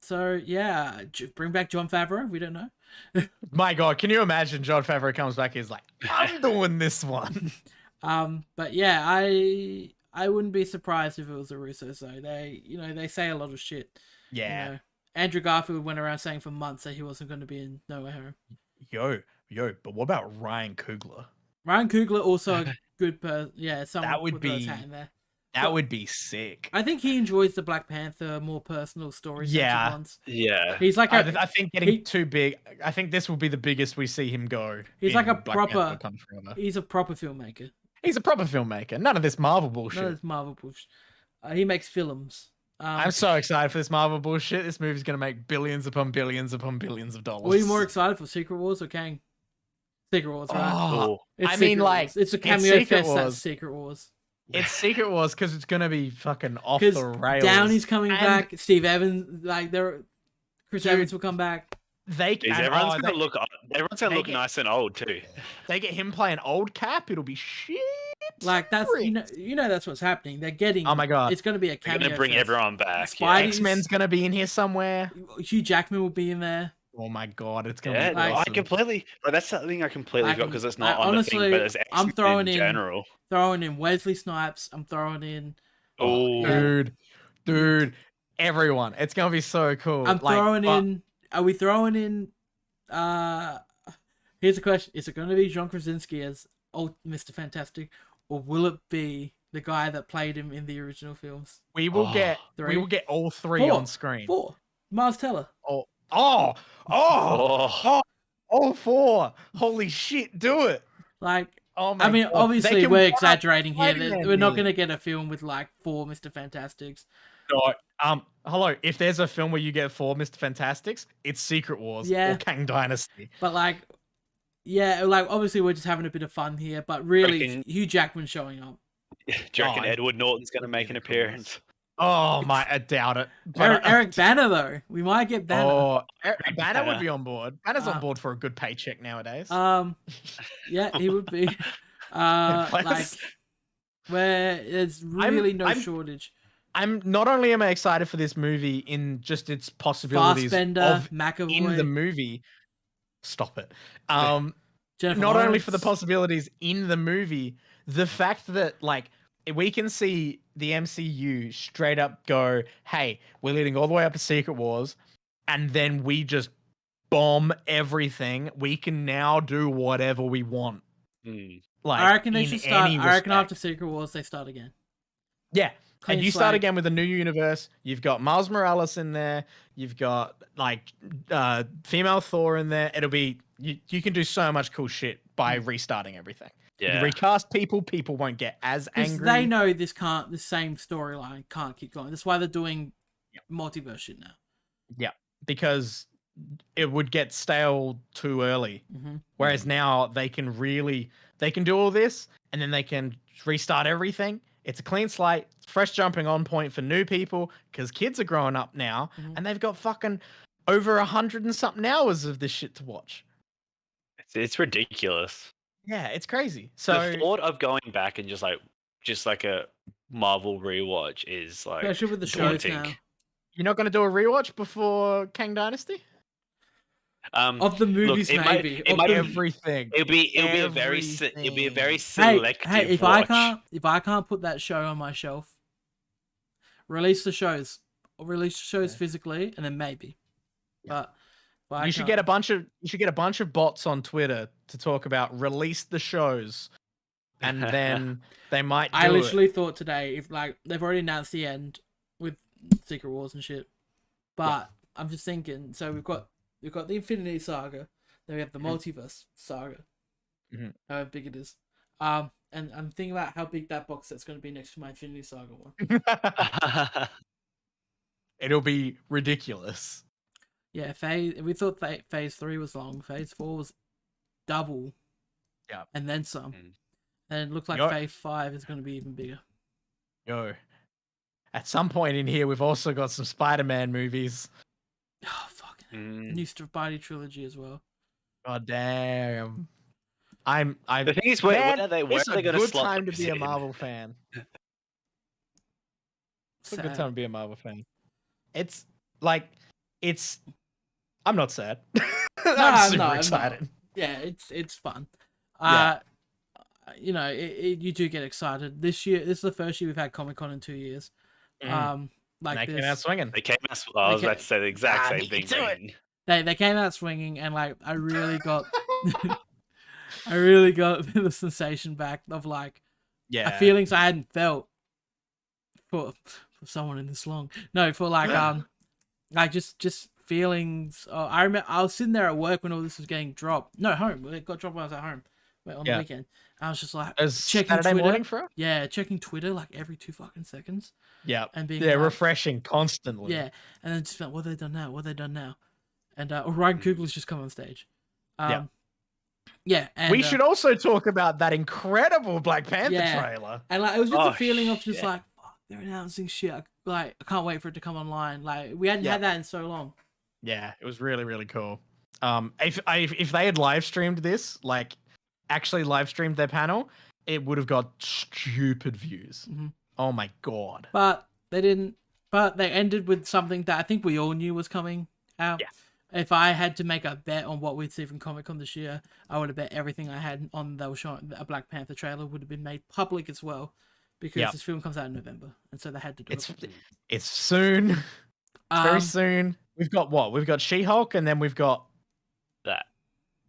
So yeah, bring back Jon Favreau. We don't know. My God, can you imagine Jon Favreau comes back? He's like, I'm doing this one. But yeah, I wouldn't be surprised if it was a Russo. So they say a lot of shit. Yeah. You know, Andrew Garfield went around saying for months that he wasn't going to be in No Way Home. Yo, but what about Ryan Coogler? Ryan Coogler also a good person. Yeah, someone That would would put his be- hat in there. That would be sick. I think he enjoys the Black Panther, more personal stories. Yeah. Ones. Yeah. He's like I think getting he- too big. I think this will be the biggest we see him go. He's like in a Black proper- Panther Wakanda Forever. he's a proper filmmaker. He's a proper filmmaker. None of this Marvel bullshit. Not as Marvel bullshit. He makes films. I'm so excited for this Marvel bullshit. This movie's gonna make billions upon billions upon billions of dollars. Were you more excited for Secret Wars or Kang? Secret Wars, right? Oh, It's I mean, Secret like, Wars. It's a it's cameo Secret fest. That's Wars. Secret Wars. It's Secret Wars because it's gonna be fucking off Because the rails. Downey's coming And back. Steve Evans, Chris Dude, Evans will come back. They Jeez, and, everyone's oh, gonna they- look. Everyone's gonna they look get- nice and old too. They get him playing old Cap. It'll be shit. Like that's you know that's what's happening. They're getting. Oh my God. It's going to be a They're cameo. gonna bring fest. everyone back. Spidey- Yeah. X-Men's gonna be in here somewhere. Hugh Jackman will be in there. Oh my God, it's gonna Yeah, be Like- I awesome. completely. But that's something I completely I forgot can- because it's not I on honestly- the thing. But it's I'm X-Men throwing in in- general. Throwing in Wesley Snipes. I'm throwing in. Oh, Dude, everyone. It's gonna be so cool. I'm Like, throwing but- in. Are we throwing in? Here's a question: is it going to be John Krasinski as old Mr. Fantastic, or will it be the guy that played him in the original films? We will Oh. get Three. we will get all three Four. on screen. 4. Miles Teller. Oh, oh, all 4. Holy shit, do it. Like, Oh my I mean, God. They obviously can we're one-up exaggerating here. Spider-Man We're not nearly. going to get a film with like 4 Mr. Fantastics. No, hello. If there's a film where you get 4 Mr. Fantastics, it's Secret Wars Yeah. or Kang Dynasty. But like, yeah, like obviously we're just having a bit of fun here. But really, Reckon- Hugh Jackman showing up. do you reckon Oh, Edward Norton's gonna make an appearance? Oh my, I doubt it. But, Eric Banner though, we might get Banner. Oh, Banner would be on board. Banner's Uh, on board for a good paycheck nowadays. Yeah, he would be. Like Plus- where there's really no I'm- shortage. I'm not only am I excited for this movie in just its possibilities Fassbender, of McAvoy, in the movie. Stop it. Jennifer Not only for the Lawrence. possibilities in the movie, the fact that like we can see the MCU straight up go, hey, we're leading all the way up to Secret Wars, and then we just bomb everything, we can now do whatever we want. Like, I reckon they in should start. any I reckon after respect. Secret Wars they start again. Yeah. Clean And you start slate. again with a new universe. You've got Miles Morales in there. You've got like female Thor in there. It'll be you can do so much cool shit by restarting everything. Yeah. You recast people won't get as Because angry. they know this same storyline can't keep going. That's why they're doing multiverse shit now. Yeah, because it would get stale too early. Whereas now they can do all this, and then they can restart everything. It's a clean slate, fresh jumping on point for new people, because kids are growing up now, and they've got fucking over 100 and something hours of this shit to watch. It's ridiculous. Yeah, it's crazy. So the thought of going back and just like a Marvel rewatch is like especially with the daunting. shows now. You're not going to do a rewatch before Kang Dynasty? Of the movies, look, maybe. It might everything. It'll be a very selective. Hey, if watch. I can't put that show on my shelf, release the shows. Release the shows physically, and then maybe. But you should get a bunch of bots on Twitter to talk about release the shows, and then they might. I literally thought today, if like they've already announced the end with Secret Wars and shit, but I'm just thinking. So we've got the Infinity Saga, then we have the Multiverse Saga. How big it is. And I'm thinking about how big that box set's going to be next to my Infinity Saga one. It'll be ridiculous. Yeah, we thought phase 3 was long. Phase 4 was double. Yeah. And then some. And it looks like phase 5 is going to be even bigger. At some point in here, we've also got some Spider-Man movies. Oh, fuck. New Spidey trilogy as well. God damn. The thing is, where are they going to slot? It's a good time to be a Marvel fan. It's a good time to be a Marvel fan. It's like, I'm not sad. I'm super excited. Yeah, it's fun. You know, you do get excited. This year, this is the first year we've had Comic-Con in 2 years. They came out swinging. I was about to say the exact same thing. They came out swinging, and like I really got, I really got the sensation back of like, feelings I hadn't felt for someone in this long. No, for like like just feelings. I remember I was sitting there at work when all this was getting dropped. No, home. It got dropped when I was at home. On the weekend. I was just like checking Saturday Twitter. Morning for? Yeah, checking Twitter like every 2 fucking seconds. Yeah. And being refreshing constantly. Yeah. And then just like, what have they done now? What have they done now? And Ryan Coogler's just come on stage. Yeah. And we should also talk about that incredible Black Panther trailer. And like it was just a feeling of just like, fuck, they're announcing shit. I can't wait for it to come online. Like we hadn't had that in so long. Yeah, it was really, really cool. If they had live streamed this, like actually live streamed their panel, it would have got stupid views. Oh my god. But they didn't. But they ended with something that I think we all knew was coming out. Yeah. If I had to make a bet on what we'd see from Comic-Con this year, I would have bet everything I had on they were showing a Black Panther trailer would have been made public as well, because this film comes out in November, and so they had to do it. It's soon. It's very soon. We've got what? We've got She-Hulk, and then we've got that.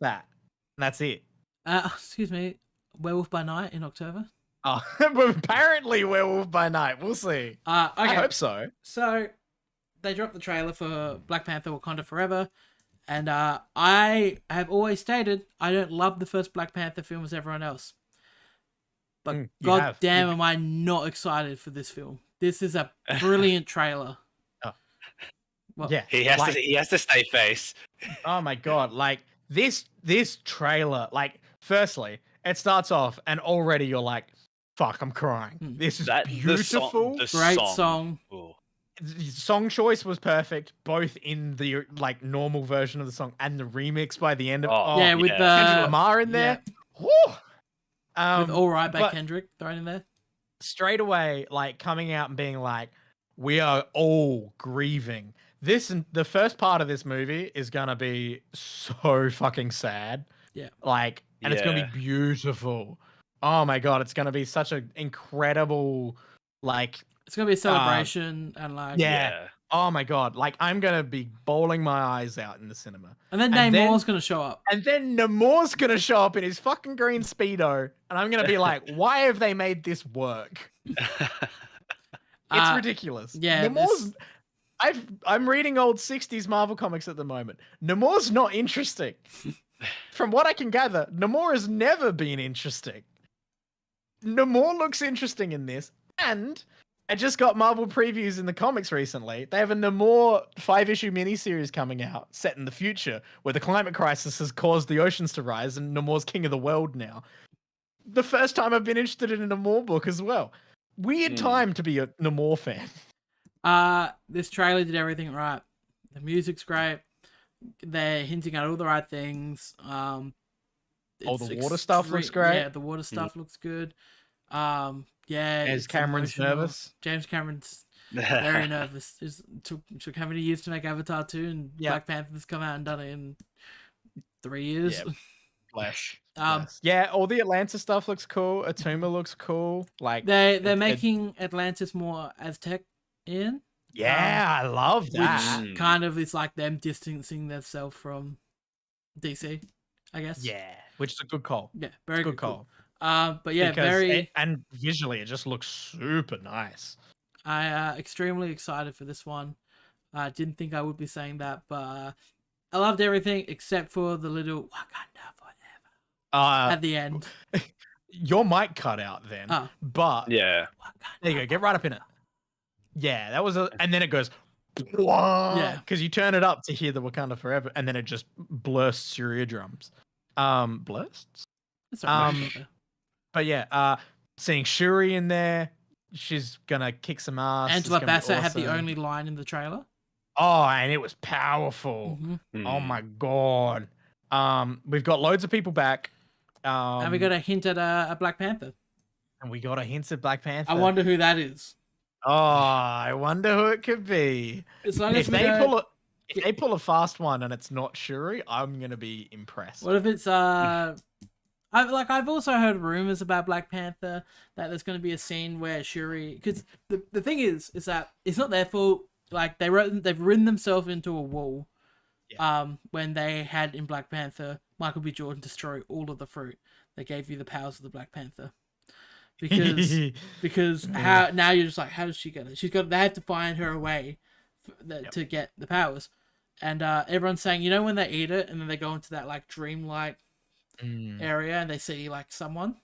And that's it. Excuse me, Werewolf by Night in October. Oh, apparently Werewolf by Night. We'll see. Okay. I hope so. So they dropped the trailer for Black Panther: Wakanda Forever, and I have always stated I don't love the first Black Panther film as everyone else, but god damn, am I not excited for this film? This is a brilliant trailer. Well, yeah, he has to stay face. Oh my god! Like this trailer. Like, firstly, it starts off and already you're like, "Fuck, I'm crying." This is beautiful. Great song. The song choice was perfect, both in the like normal version of the song and the remix by the end of with Kendrick Lamar in there. Yeah. With All Right by Kendrick thrown in there. Straight away, like coming out and being like, "We are all grieving." This and the first part of this movie is gonna be so fucking sad. Yeah. Like, and it's gonna be beautiful. Oh my god, it's gonna be such an incredible Like, It's gonna be a celebration and like yeah. Oh my god! Like, I'm gonna be bawling my eyes out in the cinema. and then And Namor's gonna show up. And then Namor's gonna show up in his fucking green speedo, and I'm gonna be like, "Why have they made this work? It's ridiculous." Yeah, Namor's. I'm reading old '60s Marvel comics at the moment. Namor's not interesting. From what I can gather, Namor has never been interesting. Namor looks interesting in this, and I just got Marvel previews in the comics recently. They have a Namor 5-issue miniseries coming out, set in the future, where the climate crisis has caused the oceans to rise, and Namor's king of the world now. The first time I've been interested in a Namor book as well. Weird time to be a Namor fan. This trailer did everything right. The music's great. They're hinting at all the right things. The water stuff looks great. Yeah, the water stuff looks good. Yeah, James Cameron's nervous. James Cameron's very nervous. It took how many years to make Avatar 2, and Black Panther's come out and done it in 3 years. Yeah. Flesh. Yeah, all the Atlantis stuff looks cool. Atuma looks cool. Like they're making Atlantis more Aztec in. Yeah, I love that. Which kind of is like them distancing themselves from DC, I guess. Yeah, which is a good call. Yeah, very good call. But yeah, and visually it just looks super nice. I extremely excited for this one. I didn't think I would be saying that, but I loved everything except for the little Wakanda forever at the end. Your mic cut out then, but yeah, there you go. Get right up in it. Yeah, that was and then it goes. Yeah, because you turn it up to hear the Wakanda forever, and then it just bursts your eardrums. Bursts. But yeah, seeing Shuri in there, she's gonna kick some ass. Angela Bassett had the only line in the trailer. Oh, and it was powerful. Oh my god. We've got loads of people back. And we got a hint at a Black Panther. And we got a hint at Black Panther. I wonder who that is. Oh, I wonder who it could be. As long as if they pull a fast one and it's not Shuri, I'm gonna be impressed. What if it's I've also heard rumors about Black Panther that there's going to be a scene where Shuri, because the thing is that it's not their fault. Like they've ridden themselves into a wall. When they had in Black Panther, Michael B. Jordan destroy all of the fruit that gave you the powers of the Black Panther. Because how now you're just like, how does she get it? They have to find her a way to get the powers, and everyone's saying, you know, when they eat it and then they go into that like dreamlike area and they see like someone,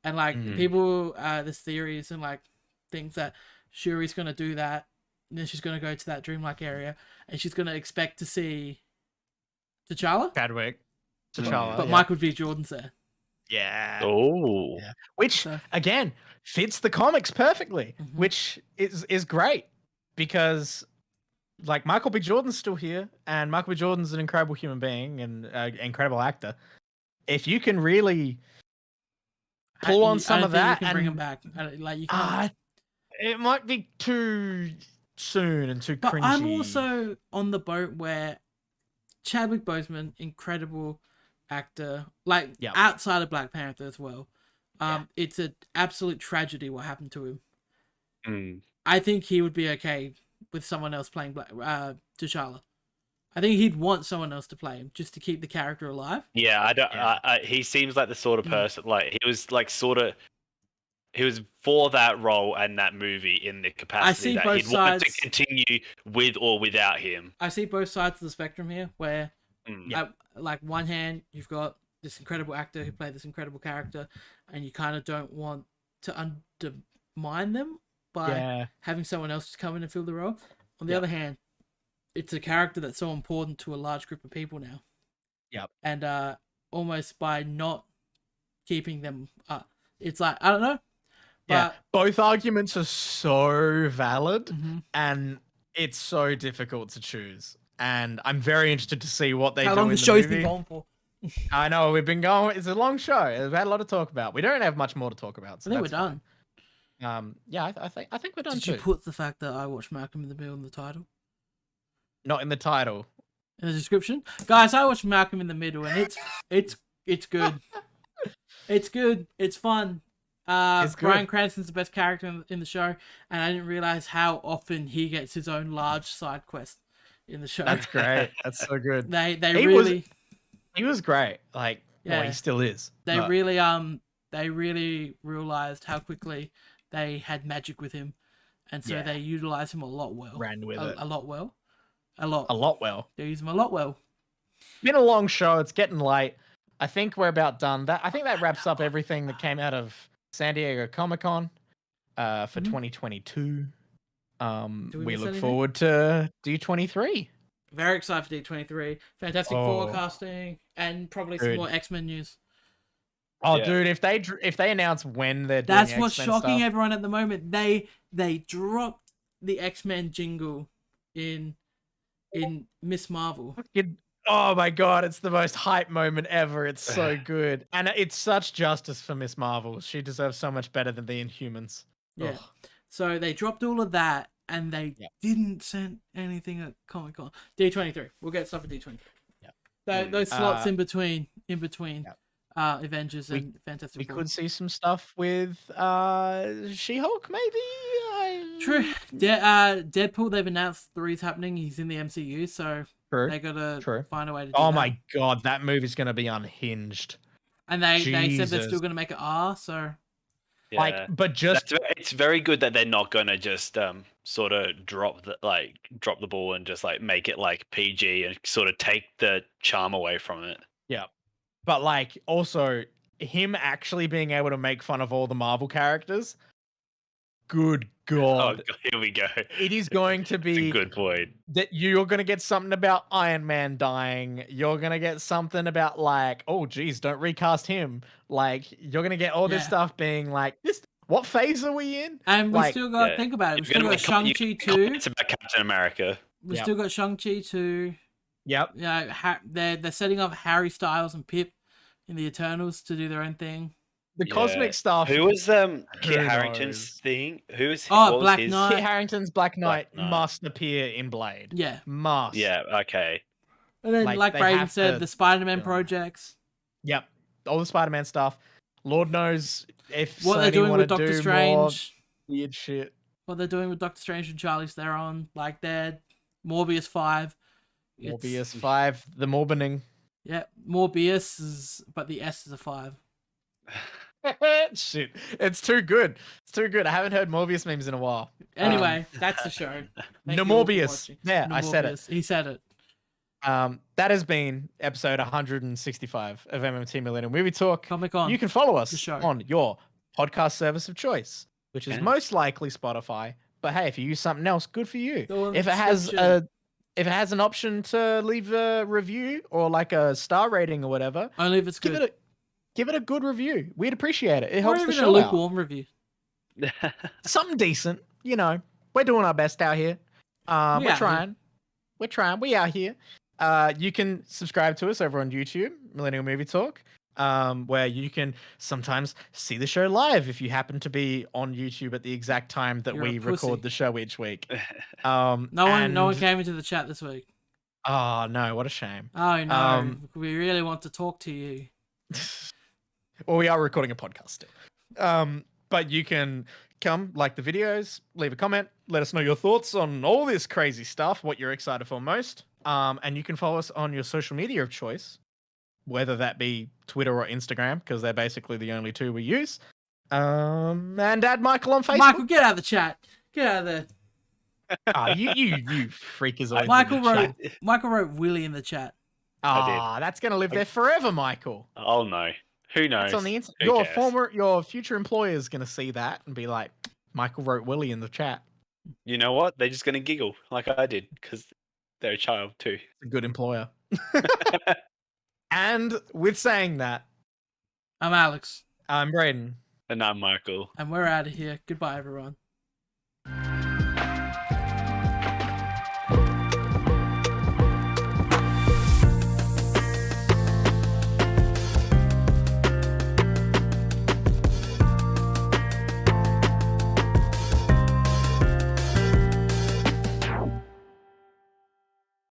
and like people, there's theories and like things that Shuri's gonna do that, and then she's gonna go to that dreamlike area and she's gonna expect to see T'Challa. T'Challa, but Michael B. Jordan's there. Yeah. Oh. Yeah. Which again fits the comics perfectly, which is great because like Michael B. Jordan's still here, and Michael B. Jordan's an incredible human being and incredible actor. If you can really pull on some of that and bring him back, like you can. It might be too soon and too cringy. But I'm also on the boat where Chadwick Boseman, incredible actor, like outside of Black Panther as well. It's an absolute tragedy what happened to him. I think he would be okay with someone else playing T'Challa. I think he'd want someone else to play him just to keep the character alive. Yeah, I don't. He seems like the sort of person like he was like he was for that role and that movie in the capacity that he'd want to continue with or without him. I see both sides of the spectrum here, where like one hand you've got this incredible actor who played this incredible character, and you kind of don't want to undermine them by having someone else come in and fill the role. On the other hand, it's a character that's so important to a large group of people now. And almost by not keeping them up, it's like, I don't know. But both arguments are so valid, and it's so difficult to choose. And I'm very interested to see what they do in the movie. How long the show's been going for? I know, we've been going. It's a long show. We've had a lot to talk about. We don't have much more to talk about. So I think we're done. I think we're done. Did you put the fact that I watched Malcolm in the Middle in the title? Not in the title. In the description, guys. I watched Malcolm in the Middle, and it's good. It's good. It's fun. It's good. Bryan Cranston's the best character in the show, and I didn't realize how often he gets his own large side quest in the show. That's great. That's so good. They He really he was great. Like, well, he Yeah. still is. they but- really realized how quickly they had magic with him, and so Yeah. they utilized him a lot well. Ran with it. A lot well. A lot. a lot well. They use him a lot well. Been a long show. It's getting late. I think we're about done. I think that wraps up everything that came out of San Diego Comic-Con for Mhm. 2022. Do we We miss look anything? forward to D23. Very excited for D23. Fantastic Four Oh. casting, and probably some Good. more X-Men news. Oh, Yeah. dude, if they announce when they're doing That's what's X-Men shocking stuff, everyone at the moment. They dropped the X-Men jingle in Miss Marvel. oh my god, it's the most hype moment ever. It's so good, and it's such justice for Miss Marvel. She deserves so much better than the Inhumans. Yeah. Ugh. So they dropped all of that, and they Yeah. didn't send anything at Comic Con. D23. We'll get stuff at D23. Yeah. Those slots Uh, in between Yeah. Avengers We- and Fantastic We Four. could see some stuff with She-Hulk, maybe. True. Deadpool. They've announced 3's happening. He's in the MCU, so True. they gotta True. find a way to do Oh that. my god, that movie's gonna be unhinged. And they said they're Jesus. still gonna make it R. So Yeah. Like, but just It's very good that they're not gonna just sort of drop the ball and just like make it like PG and sort of take the charm away from it. but like also him actually being able to make fun of all the Marvel characters. Good god. Oh, here we go. It is going to It's be a good point. that you're going to get something about Iron Man dying. You're going to get something about like, oh geez, don't recast him. Like you're going to get all this Yeah. stuff being like this. What phase are we in? and we Like, still got yeah, think about it. We You're still gonna got make com- you Shang-Chi can make 2. comments about Captain America. We Yep. still got Shang-Chi 2. Yep. You know, they're setting up Harry Styles and Pip in the Eternals to do their own thing. The Yeah. cosmic stuff. Who was Kit Who Harington's knows? thing? Who was Oh, what was Black his- Knight. Kit Harington's Black Knight Knight. must appear in Blade. Yeah. Must. Yeah, okay. And then, Like, like they Braden have said, to the Spider-Man film that. projects. Yep. All the Spider-Man stuff. Lord knows if What they're Sony doing wanna with Doctor do more Strange. weird shit. What they're doing with Doctor Strange and Charlize Theron. Like they're Morbius 5. It's- Morbius 5, the Morbining. Yeah, Morbius is, but the S is a 5. Shit. It's too good. It's too good. I haven't heard Morbius memes in a while. Anyway, that's the show. Thank No you all for Morbius. watching. Yeah, No I said it. Morbius. He said it. That has been episode 165 of MMT Millennium Movie Talk. Comic Con. You can follow us the show. on your podcast service of choice, which is Yeah. most likely Spotify. But hey, if you use something else, good for you. Go on If it has subscription. an option to leave a review or like a star rating or whatever, Only if it's good. give it a good review. We'd appreciate it. It Or helps the even a show out. lukewarm review. Something decent, you know. We're doing our best out here. We out We're here. trying. We're trying. We out here. You can subscribe to us over on YouTube, Millennial Movie Talk, where you can sometimes see the show live if you happen to be on YouTube at the exact time that You're a we pussy. record the show each week. No one and- came into the chat this week. Oh no, what a shame. Oh no, Um, we really want to talk to you. Well, we are recording a podcast still. But you can come, like the videos, leave a comment, let us know your thoughts on all this crazy stuff, what you're excited for most. And you can follow us on your social media of choice, whether that be Twitter or Instagram, because they're basically the only two we use. And add Michael on Facebook. Michael, get out of the chat. Get out of there. You freakazoid. Michael wrote Willie in the chat. Ah, that's gonna live there forever, Michael. Oh no. Who knows? It's on the internet. Who cares? Your future employer is gonna see that and be like, Michael wrote Willie in the chat. You know what? They're just gonna giggle like I did because they're a child too. It's a good employer. And with saying that, I'm Alex, I'm Braden. And I'm Michael. and we're out of here. Goodbye, everyone.